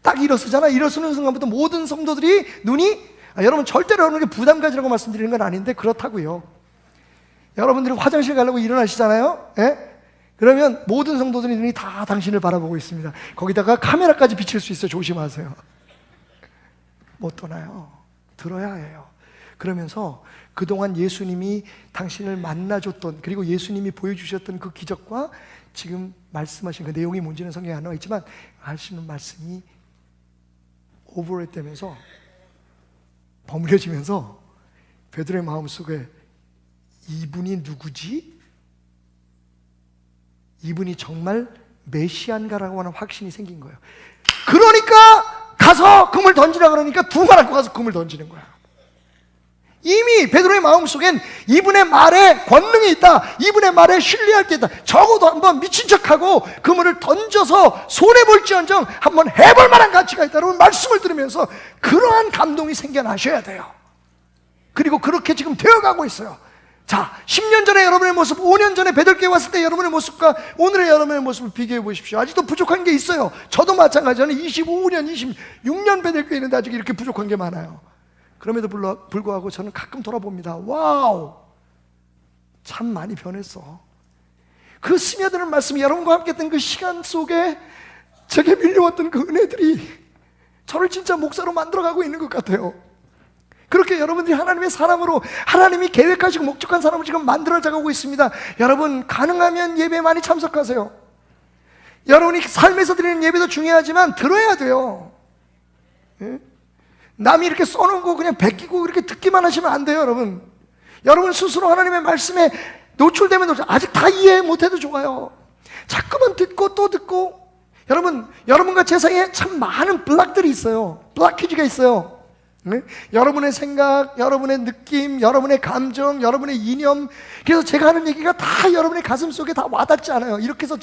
딱 일어서잖아. 일어서는 순간부터 모든 성도들이 눈이, 여러분 절대로 여러분에게 부담 가지라고 말씀드리는 건 아닌데 그렇다고요. 여러분들이 화장실 가려고 일어나시잖아요. 그러면 모든 성도들의 눈이 다 당신을 바라보고 있습니다. 거기다가 카메라까지 비칠 수 있어요. 조심하세요. 못 떠나요. 들어야 해요. 그러면서 그동안 예수님이 당신을 만나줬던, 그리고 예수님이 보여주셨던 그 기적과 지금 말씀하신 그 내용이 뭔지는 성경에 안 나와 있지만 하시는 말씀이 오버랩되면서 버무려지면서 베드로의 마음속에 이분이 누구지? 이분이 정말 메시아인가라고 하는 확신이 생긴 거예요. 그러니까 가서 금을 던지라 그러니까 두 말 안고 가서 금을 던지는 거야. 이미 베드로의 마음속엔 이분의 말에 권능이 있다, 이분의 말에 신뢰할 게 있다. 적어도 한번 미친 척하고 그물을 던져서 손해볼지언정 한번 해볼 만한 가치가 있다는 말씀을 들으면서 그러한 감동이 생겨나셔야 돼요. 그리고 그렇게 지금 되어가고 있어요. 자, 10년 전에 여러분의 모습, 5년 전에 베들교회 왔을 때 여러분의 모습과 오늘의 여러분의 모습을 비교해 보십시오. 아직도 부족한 게 있어요. 저도 마찬가지예요. 저는 25년, 26년 베들교회 있는데 아직 이렇게 부족한 게 많아요. 그럼에도 불구하고 저는 가끔 돌아봅니다. 와우! 참 많이 변했어. 그 스며드는 말씀이 여러분과 함께 했던 그 시간 속에 제게 밀려왔던 그 은혜들이 저를 진짜 목사로 만들어가고 있는 것 같아요. 그렇게 여러분들이 하나님의 사람으로, 하나님이 계획하시고 목적한 사람으로 지금 만들어져가고 있습니다. 여러분, 가능하면 예배에 많이 참석하세요. 여러분이 삶에서 드리는 예배도 중요하지만 들어야 돼요. 남이 이렇게 써놓은 거 그냥 베끼고 이렇게 듣기만 하시면 안 돼요, 여러분. 여러분 스스로 하나님의 말씀에 노출되면 아직 다 이해 못해도 좋아요. 자꾸만 듣고 또 듣고. 여러분과 제 사이에 참 많은 블락들이 있어요. 블락키지가 있어요. 여러분의 생각, 여러분의 느낌, 여러분의 감정, 여러분의 이념. 그래서 제가 하는 얘기가 다 여러분의 가슴 속에 다 와닿지 않아요. 이렇게 해서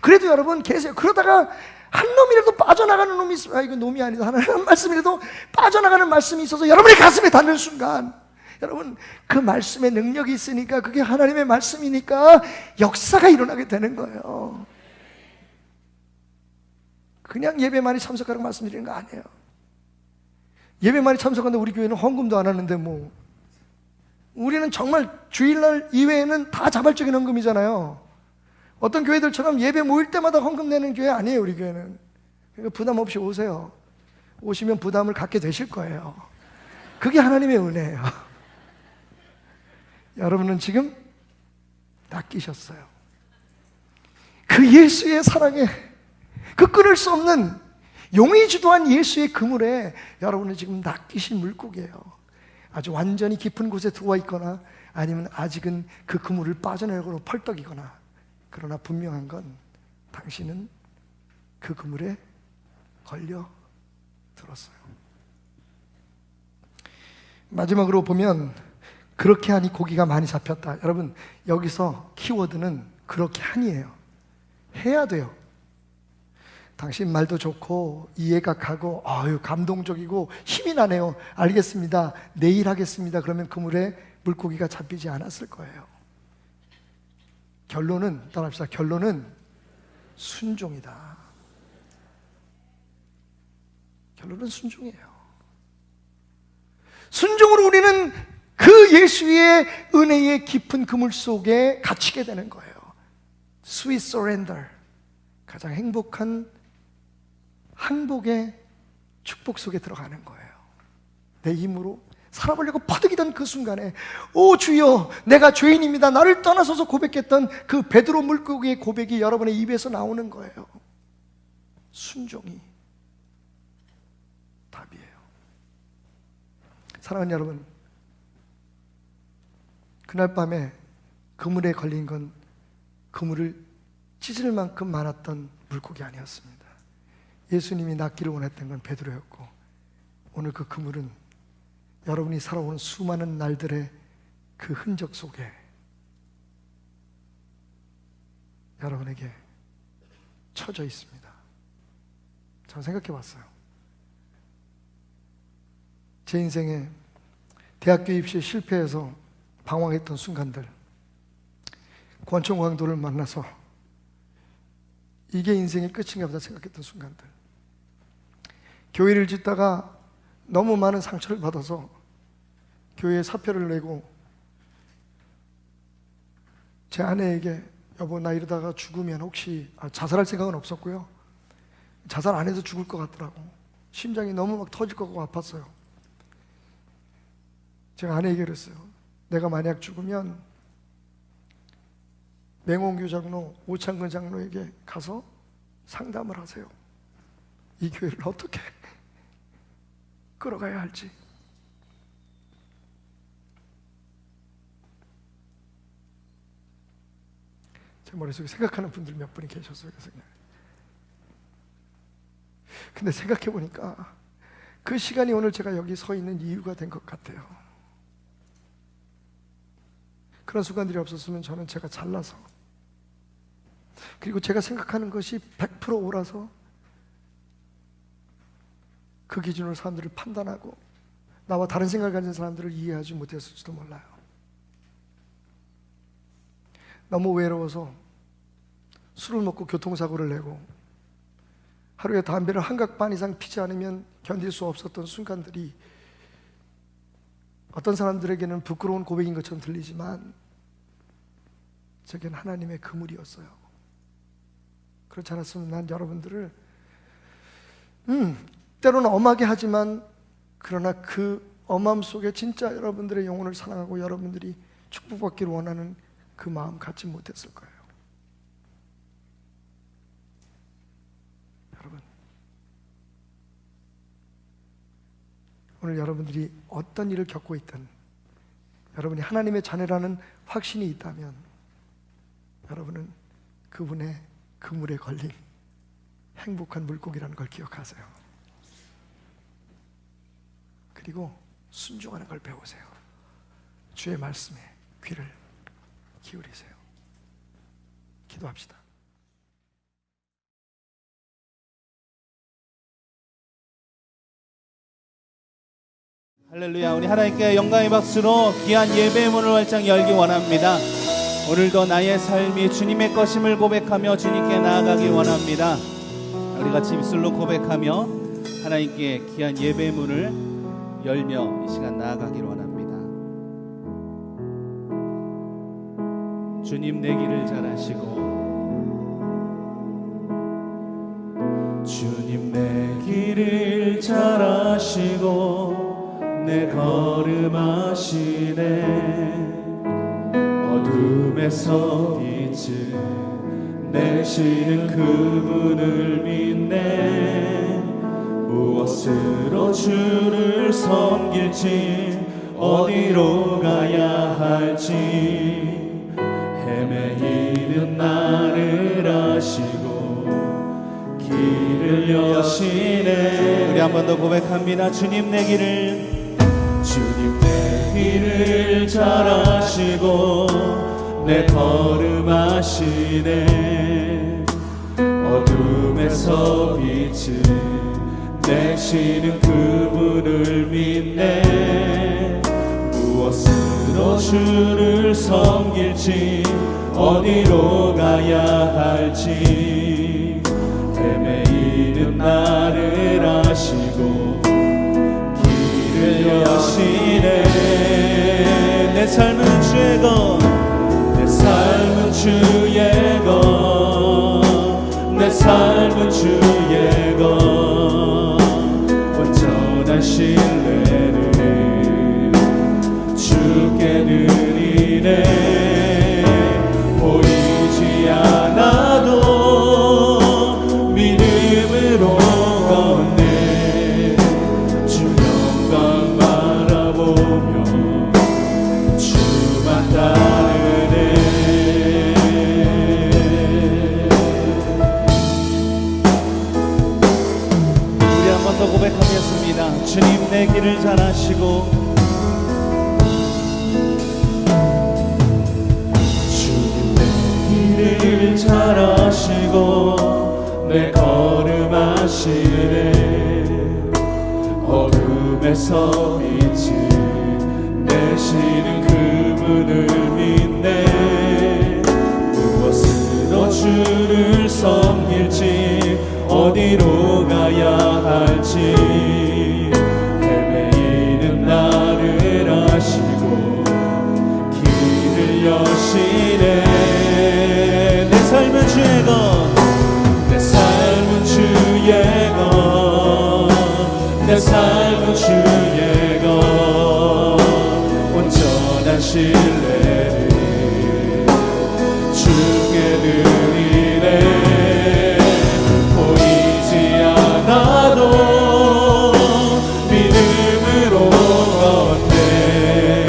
그래도 여러분 계세요. 그러다가 한 놈이라도 빠져나가는 놈이 있어요. 이거 놈이 아니다. 하나님 말씀이라도 빠져나가는 말씀이 있어서 여러분의 가슴에 닿는 순간, 여러분 그 말씀의 능력이 있으니까, 그게 하나님의 말씀이니까 역사가 일어나게 되는 거예요. 그냥 예배 많이 참석하라고 말씀드리는 거 아니에요. 예배 많이 참석하는데 우리 교회는 헌금도 안 하는데 뭐, 우리는 정말 주일날 이외에는 다 자발적인 헌금이잖아요. 어떤 교회들처럼 예배 모일 때마다 헌금 내는 교회 아니에요, 우리 교회는. 그러니까 부담 없이 오세요. 오시면 부담을 갖게 되실 거예요. 그게 하나님의 은혜예요. 여러분은 지금 낚이셨어요. 그 예수의 사랑에, 그 끊을 수 없는 용이 주도한 예수의 그물에 여러분은 지금 낚이신 물고기예요. 아주 완전히 깊은 곳에 들어와 있거나 아니면 아직은 그 그물을 빠져나오고 펄떡이거나, 그러나 분명한 건 당신은 그 그물에 걸려 들었어요. 마지막으로 보면 그렇게 하니 고기가 많이 잡혔다. 여러분 여기서 키워드는 그렇게 하니예요. 해야 돼요. 당신 말도 좋고 이해가 가고 감동적이고 힘이 나네요. 알겠습니다. 내일 하겠습니다. 그러면 그물에 물고기가 잡히지 않았을 거예요. 결론은 따라합시다. 결론은 순종이다. 결론은 순종이에요. 순종으로 우리는 그 예수의 은혜의 깊은 그물 속에 갇히게 되는 거예요. Sweet surrender. 가장 행복한 항복의 축복 속에 들어가는 거예요. 내 힘으로 살아보려고 퍼득이던 그 순간에 오 주여 내가 죄인입니다, 나를 떠나서서 고백했던 그 베드로 물고기의 고백이 여러분의 입에서 나오는 거예요. 순종이 답이에요. 사랑하는 여러분, 그날 밤에 그물에 걸린 건 그물을 찢을 만큼 많았던 물고기 아니었습니다. 예수님이 낚기를 원했던 건 베드로였고, 오늘 그 그물은 여러분이 살아오는 수많은 날들의 그 흔적 속에 여러분에게 쳐져 있습니다. 저는 생각해 봤어요. 제 인생에 대학교 입시에 실패해서 방황했던 순간들, 권총 강도를 만나서 이게 인생의 끝인가 보다 생각했던 순간들, 교회를 짓다가 너무 많은 상처를 받아서 교회에 사표를 내고 제 아내에게 여보 나 이러다가 죽으면 혹시 자살할 생각은 없었고요. 자살 안 해도 죽을 것 같더라고. 심장이 너무 막 터질 것 같고 아팠어요. 제가 아내에게 그랬어요. 내가 만약 죽으면 맹원교 장로, 오창근 장로에게 가서 상담을 하세요. 이 교회를 어떻게 끌어가야 할지. 제 머릿속에 생각하는 분들 몇 분이 계셨어요. 그래서 근데 생각해 보니까 그 시간이 오늘 제가 여기 서 있는 이유가 된 것 같아요. 그런 순간들이 없었으면 저는 제가 잘나서, 그리고 제가 생각하는 것이 100% 옳아서 그 기준으로 사람들을 판단하고 나와 다른 생각을 가진 사람들을 이해하지 못했을지도 몰라요. 너무 외로워서 술을 먹고 교통사고를 내고 하루에 담배를 한 각 반 이상 피지 않으면 견딜 수 없었던 순간들이 어떤 사람들에게는 부끄러운 고백인 것처럼 들리지만 제겐 하나님의 그물이었어요. 그렇지 않았으면 난 여러분들을 때로는 엄하게 하지만 그러나 그 엄함 속에 진짜 여러분들의 영혼을 사랑하고 여러분들이 축복받기를 원하는 그 마음 갖지 못했을 거예요. 여러분, 오늘 여러분들이 어떤 일을 겪고 있든 여러분이 하나님의 자녀라는 확신이 있다면 여러분은 그분의 그물에 걸린 행복한 물고기라는 걸 기억하세요. 그리고 순종하는 걸 배우세요. 주의 말씀에 귀를 기울이세요. 기도합시다. 할렐루야. 우리 하나님께 영광의 박수로 귀한 예배의 문을 활짝 열기 원합니다. 오늘도 나의 삶이 주님의 것임을 고백하며 주님께 나아가기 원합니다. 우리 같이 입술로 고백하며 하나님께 귀한 예배의 문을 열며 이 시간 나아가기를 원합니다. 주님 내 길을 잘 아시고, 주님 내 길을 잘 아시고 내 걸음 아시네. 어둠에서 빛을 내시는 그분을 믿네. 무엇으로 주를 섬길지 어디로 가야 할지 헤매이는 나를 아시고 길을 여시네. 우리 한 번 더 고백합니다. 주님 내 길을, 주님 내 길을 잘 아시고 내 걸음 아시네. 어둠에서 빛을 내시는 그분을 믿네. 무엇으로 주를 섬길지 어디로 가야 할지 헤매이는 나를 아시고 길을 여시네. 내 삶은 주의 것, 내 삶은 주의 것, 내 삶은 주의 것, 온전한 신뢰를 주께 드리네. 보이지 않아도 믿음으로 걷네. 주 영광 바라보며 주만 따르네. 우리 한 번 더 고백하겠습니다. 주님 내 길을 잘 아시고 길 잘 아시고 내 걸음 아시네. 어둠에서 빛을 내시는 그분을 믿네. 무엇으로 주를 섬길지 어디로 가야 할지 헤매이는 나를 아시고 길을 여시네. 내 삶은 주의 것, 내 삶은 주의 것, 내 삶은 주의 것, 온전한 신뢰를 주께 드리네. 보이지 않아도 믿음으로 걷네.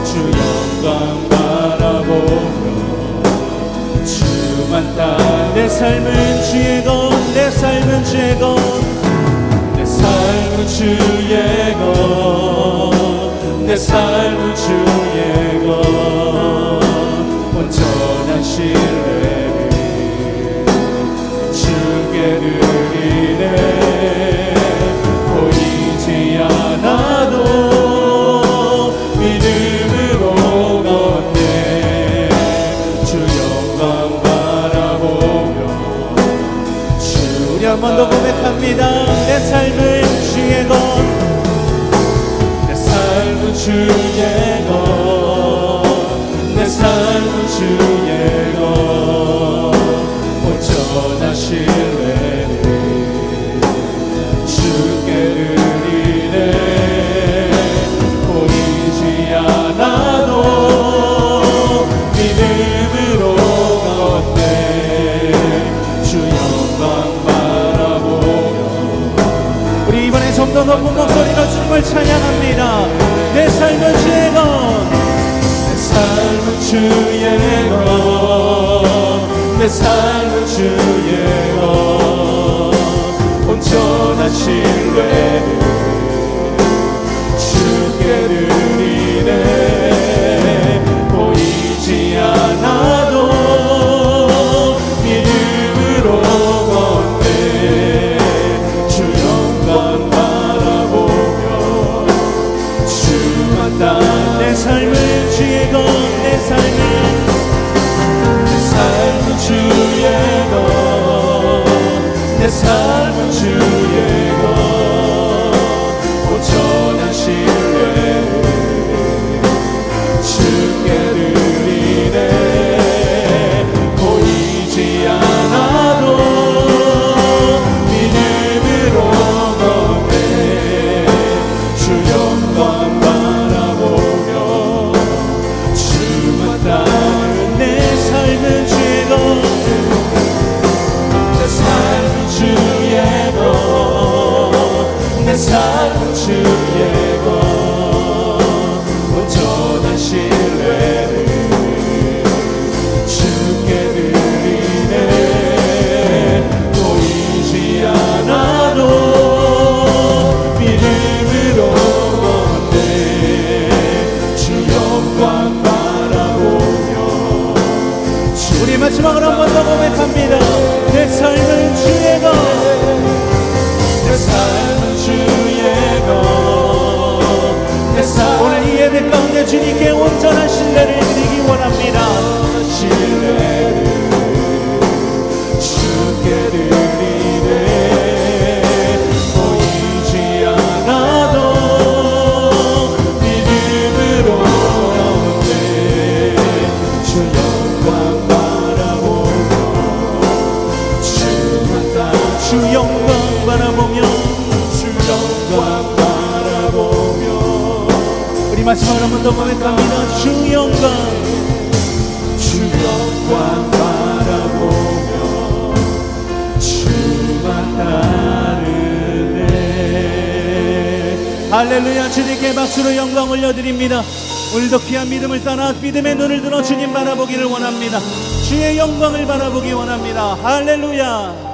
주 영광 바라보며 주만 따르네. 내 삶은 주의 것, 내 삶은 주의 것, 내 삶은 주의 것, 내 삶은 주의 것, 온전한 신뢰를 주께 드리네. 보이지 않아도 믿음으로 걷네. 주 영광 우리 한 번 더 고백합니다. 내 삶은 주의 것, 내 삶은 주의 것, 내 삶은 주의 것, 온전한 신뢰를 주께 드리네. 보이지 않아도 믿음으로 걷네. 주 영광 좀 더 높은 목소리로 주님을 찬양합니다. 내 삶은 주의 것, 내 삶은 주의 것, 내 삶은 주의 것, 온전한 신뢰를 주께 드리네. 보이지 않아도 믿음으로 걷네. 주 영광 내 삶은 주의 것, 내 삶은 주의 것, 내 삶은 주의 것, 온전한 신뢰를 주께 드리네. 보이지 않아도 믿음으로 걷네. 주 영광 내 삶은 주의 것, 내 삶은 주의 것, 내 삶은 주의 것, 온전한 신뢰를 주께 드리네. 보이지 않아도 믿음으로 걷네. 주 영광 우리 마지막으로 한 번 더 고백합니다. 내 삶은 주의 것, 내 삶은 주의 것, 내 삶 오늘 이 예배 가운데 주님께 온전한 신뢰를 드리기 원합니다. 신뢰 마지막으로 한 번 더 고백합니다. 주 영광, 주 영광 바라보며 주만 따르네. 할렐루야. 주님께 박수로 영광 올려드립니다. 오늘도 귀한 믿음을 따라 믿음의 눈을 들어 주님 바라보기를 원합니다. 주의 영광을 바라보기 원합니다. 할렐루야.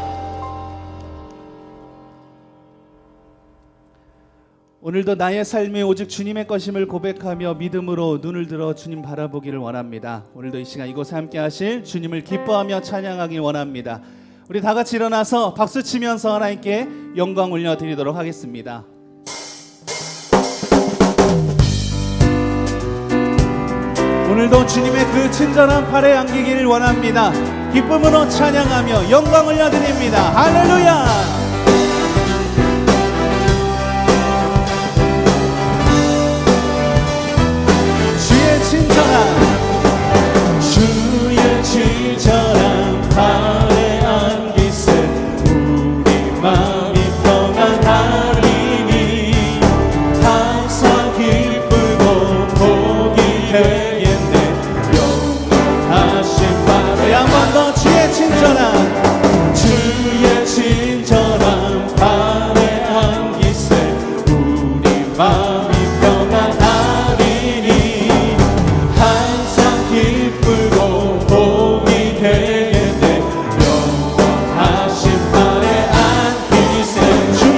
오늘도 나의 삶이 오직 주님의 것임을 고백하며 믿음으로 눈을 들어 주님 바라보기를 원합니다. 오늘도 이 시간 이곳에 함께 하실 주님을 기뻐하며 찬양하기 원합니다. 우리 다 같이 일어나서 박수 치면서 하나님께 영광 올려드리도록 하겠습니다. 오늘도 주님의 그 친절한 팔에 안기기를 원합니다. 기쁨으로 찬양하며 영광 올려드립니다. 할렐루야. 주의 친절한 팔에 안기세 우리 마음이 평안하리니 항상 기쁘고 복이 되겠네. 영원하신 팔에 한 번 더 주의 친절한 팔에 안기세 우리 마음이 평안하리니 항상 기쁘고 복이 되겠네. 영원하신 팔에 안기세 주의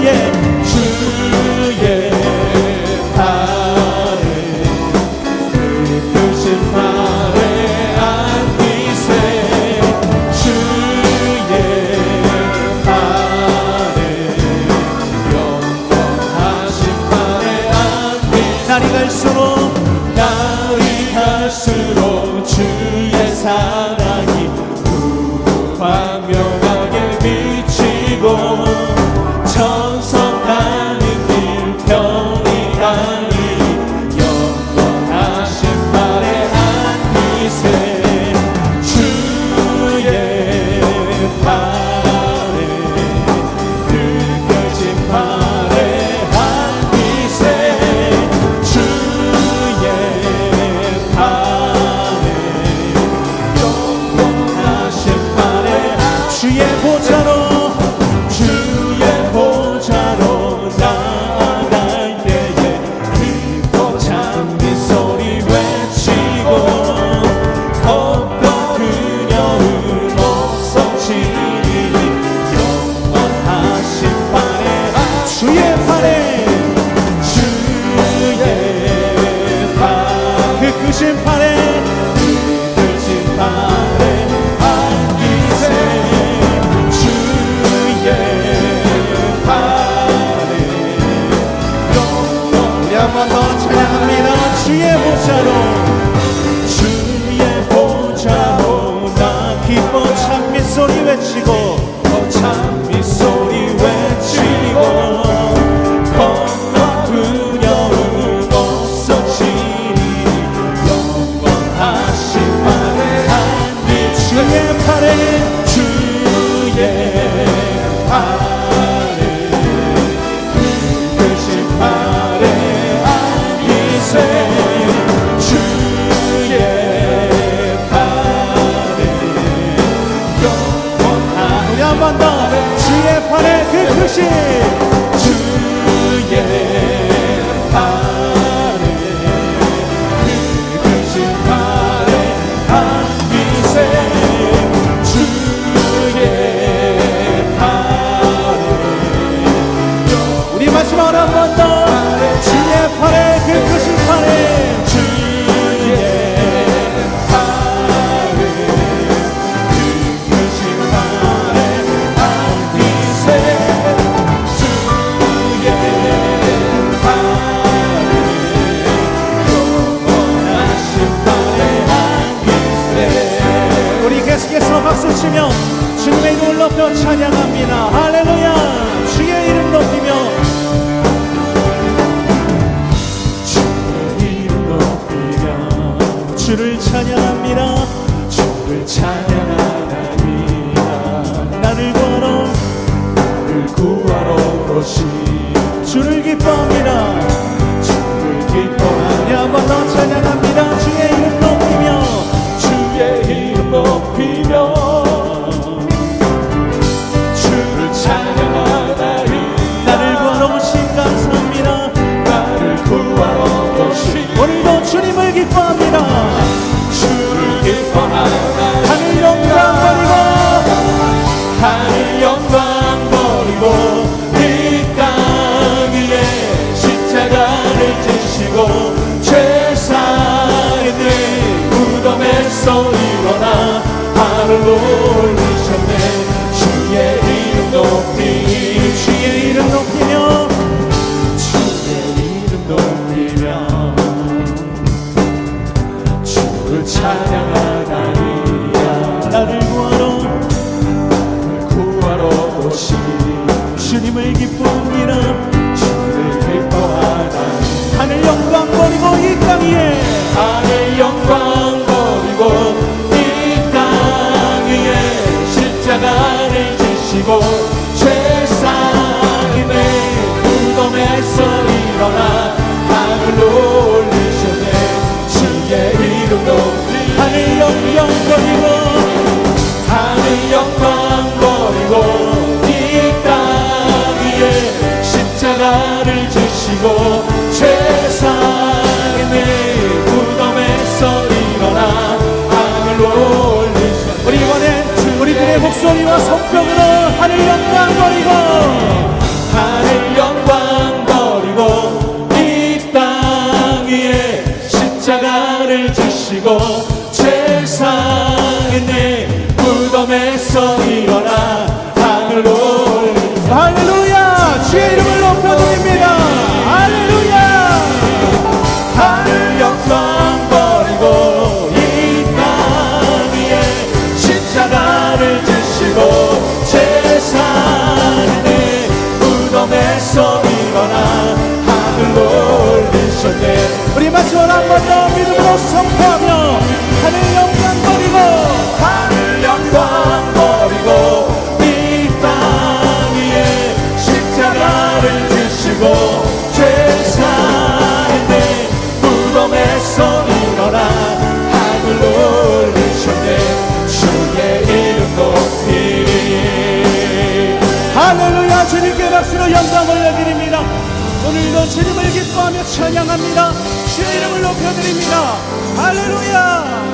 팔에 크신 팔에 안기세 주의 팔에 영원하신 팔에 안기세. 날이 갈수록 주의 사랑이 광명하게 비치고 천성 가는 길 편히 가니 영원하신 팔에 안기세 주의 팔에 늙어진 팔에 안기세 주의 팔에 영원하신 팔에 주의 보좌로 나아갈 때에 기뻐 찬미 소리 외치고 겁과 두려움 없어지니 영원하신 팔에 주의 팔에 그 크신 팔에 크신 팔에 안기세 주의 팔에 우리 한 번 더 찬양합니다. 주의 보좌로 나 기뻐 찬미 소리 외치고 찬미 소리 외치고 겁과 두려움 없어지니 영원하신 팔에 안기 주의 팔에 크신 팔에 안기세 주의 팔에 영원하신 우리 한 번 더 주의 팔에 그 크신 주의 팔에 크신 팔에 안기세 주의 팔에 우리 마지막으로 한 번 더 주의 팔에 그 크신 팔에 주의 팔에 크신 팔에 안기세 주의 팔에 영원하신 팔에 안기세. 우리 계속해서 박수 치며 주님의 이름을 높여 찬양합니다. 할렐루야. 주의 이름 높이며 주를 찬양합니다. 주를 찬양하나이다. 나를 구하러 오신 주를 기뻐합니다. 주를 기뻐하며 한번 올리셨네. 주의 이름 높이 주의 이름 높이며 주의 이름 높이며 주를 찬양하나이다. 나를 구하러 오시 주님을 기쁨이라 주를 기뻐하나. 하늘 영광 버리고 이 땅 위에 하늘 영광 버리고 이 땅 위에 십자가를 지시고 죄상인의 무덤에서 일어나 하늘로 올리셨네. 주의 이름 높이 하늘 영광 버리고 하늘 영광 버리고 이 땅 위에 십자가를 지시고 죄상인의 무덤에서 일어나 하늘로 올리셨네. 우리 이번엔 우리들의 목소리와 성벽으로 하늘 영광 버리고 하늘 영광 버리고 이 땅 위에 십자가를 지시고 죄상인의 무덤에서 일어나 하늘로 올리셨네. 할렐루야 주의 이름을 높여드립니다. 할렐루야 하늘 영광 버리고 이 땅 위에 십자가를 지시고 죄상인의 무덤에서 일어나 하늘로 올리셨네. 우리 마지막 한 번 더 믿음으로 선포하며 하늘 영광 버리고 하늘 영광 버리고 이 땅 위에 십자가를 지시고 죄사인의 무덤에서 일어나 하늘로 올리셨네. 주의 이름 높이 할렐루야 주님께 박수로 영광 올려드립니다. 오늘도 주님을 기뻐하며 찬양합니다. 주의 이름을 높여드립니다. 할렐루야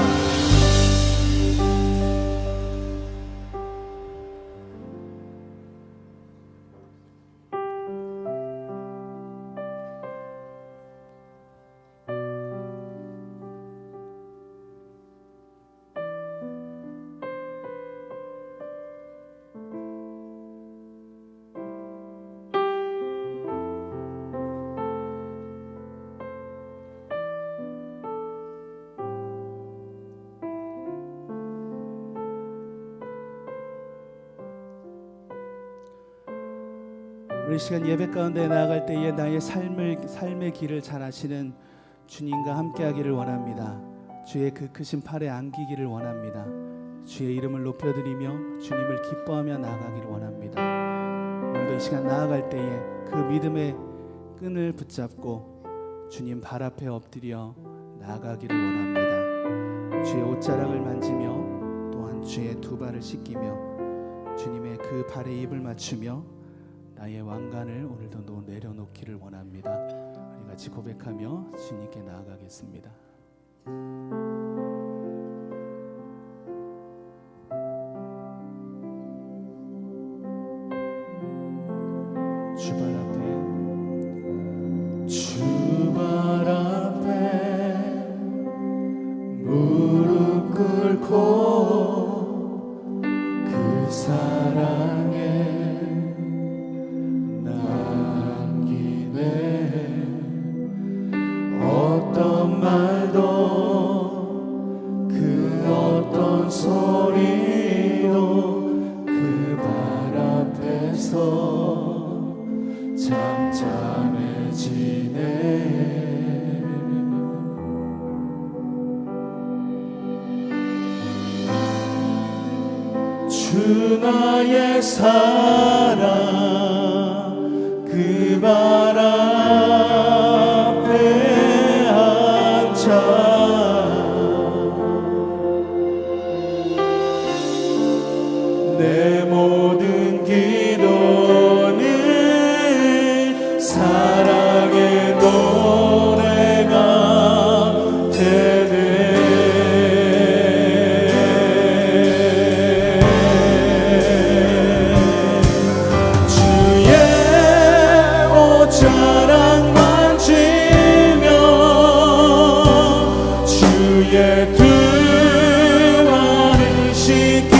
우리 시간 예배 가운데 나아갈 때에 나의 삶의 길을 잘 아시는 주님과 함께하기를 원합니다. 주의 그 크신 팔에 안기기를 원합니다. 주의 이름을 높여드리며 주님을 기뻐하며 나아가기를 원합니다. 오늘도 이 시간 나아갈 때에 그 믿음의 끈을 붙잡고 주님 발 앞에 엎드려 나아가기를 원합니다. 주의 옷자락을 만지며 또한 주의 두 발을 씻기며 주님의 그 발에 입을 맞추며 나의 왕관을 오늘도 내려놓기를 원합니다. 우리 같이 고백하며 주님께 나아가겠습니다. 주발 앞에 무릎 꿇고 그 사랑에 남기네. 어떤 말도 그 어떤 소리도 그 발 앞에서 잠잠해지네. 주 나의 사랑 그 발 앞에 앉아 내 모든 기도는 사랑의 노래가 되네. 주의 옷자락 만지며 주의 두 발을 씻기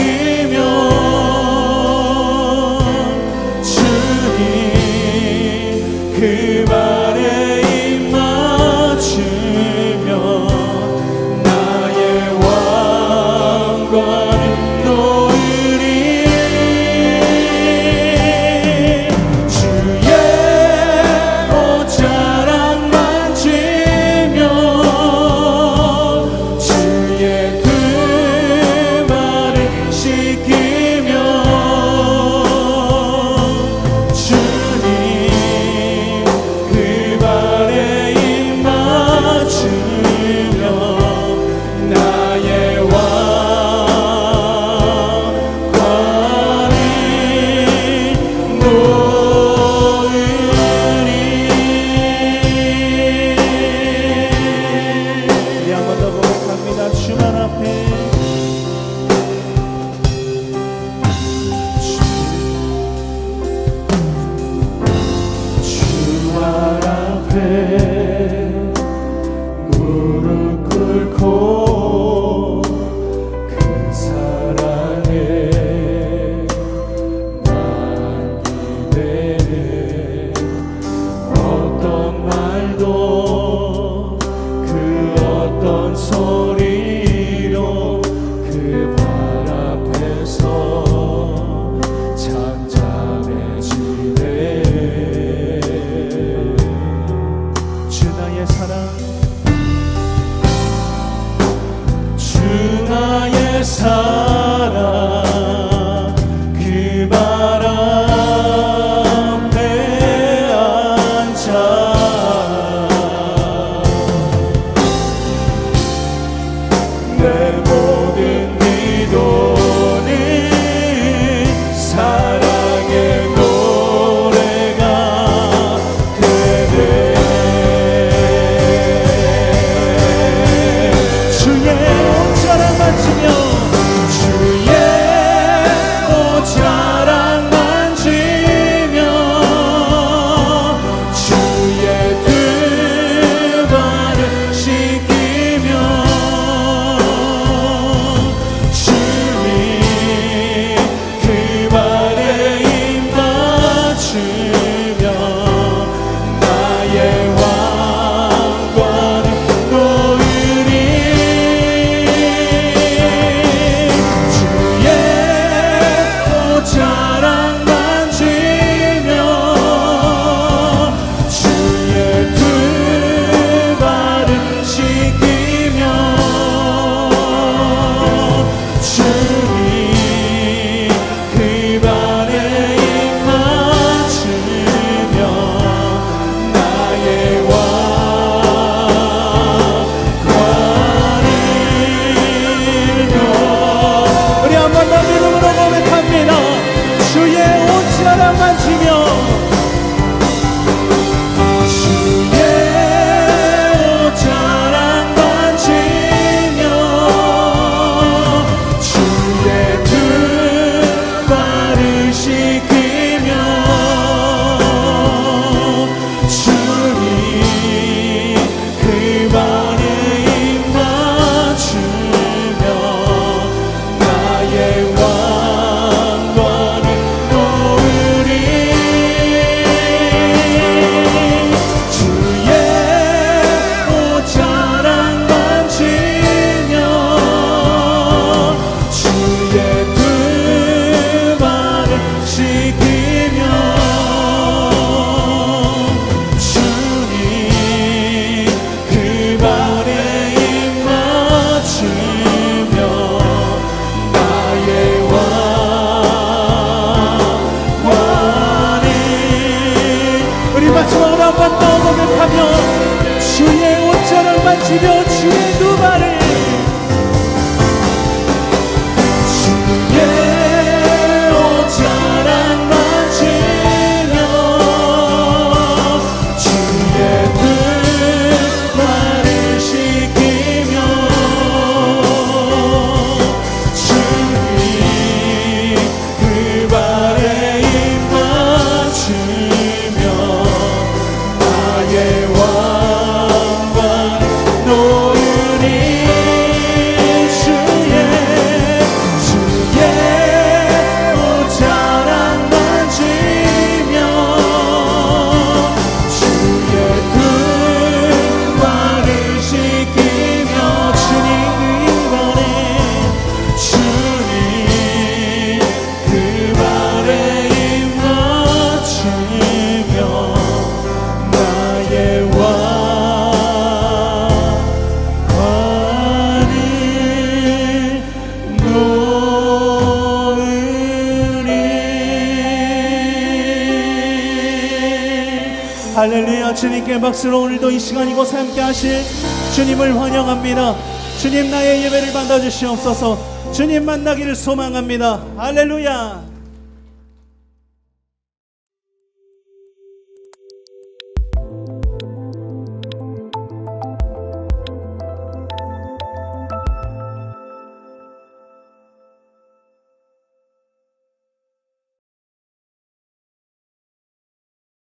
할렐루야. 주님께 박수로 오늘도 이 시간 이곳에 함께 하실 주님을 환영합니다. 주님 나의 예배를 받아주시옵소서. 주님 만나기를 소망합니다. 할렐루야.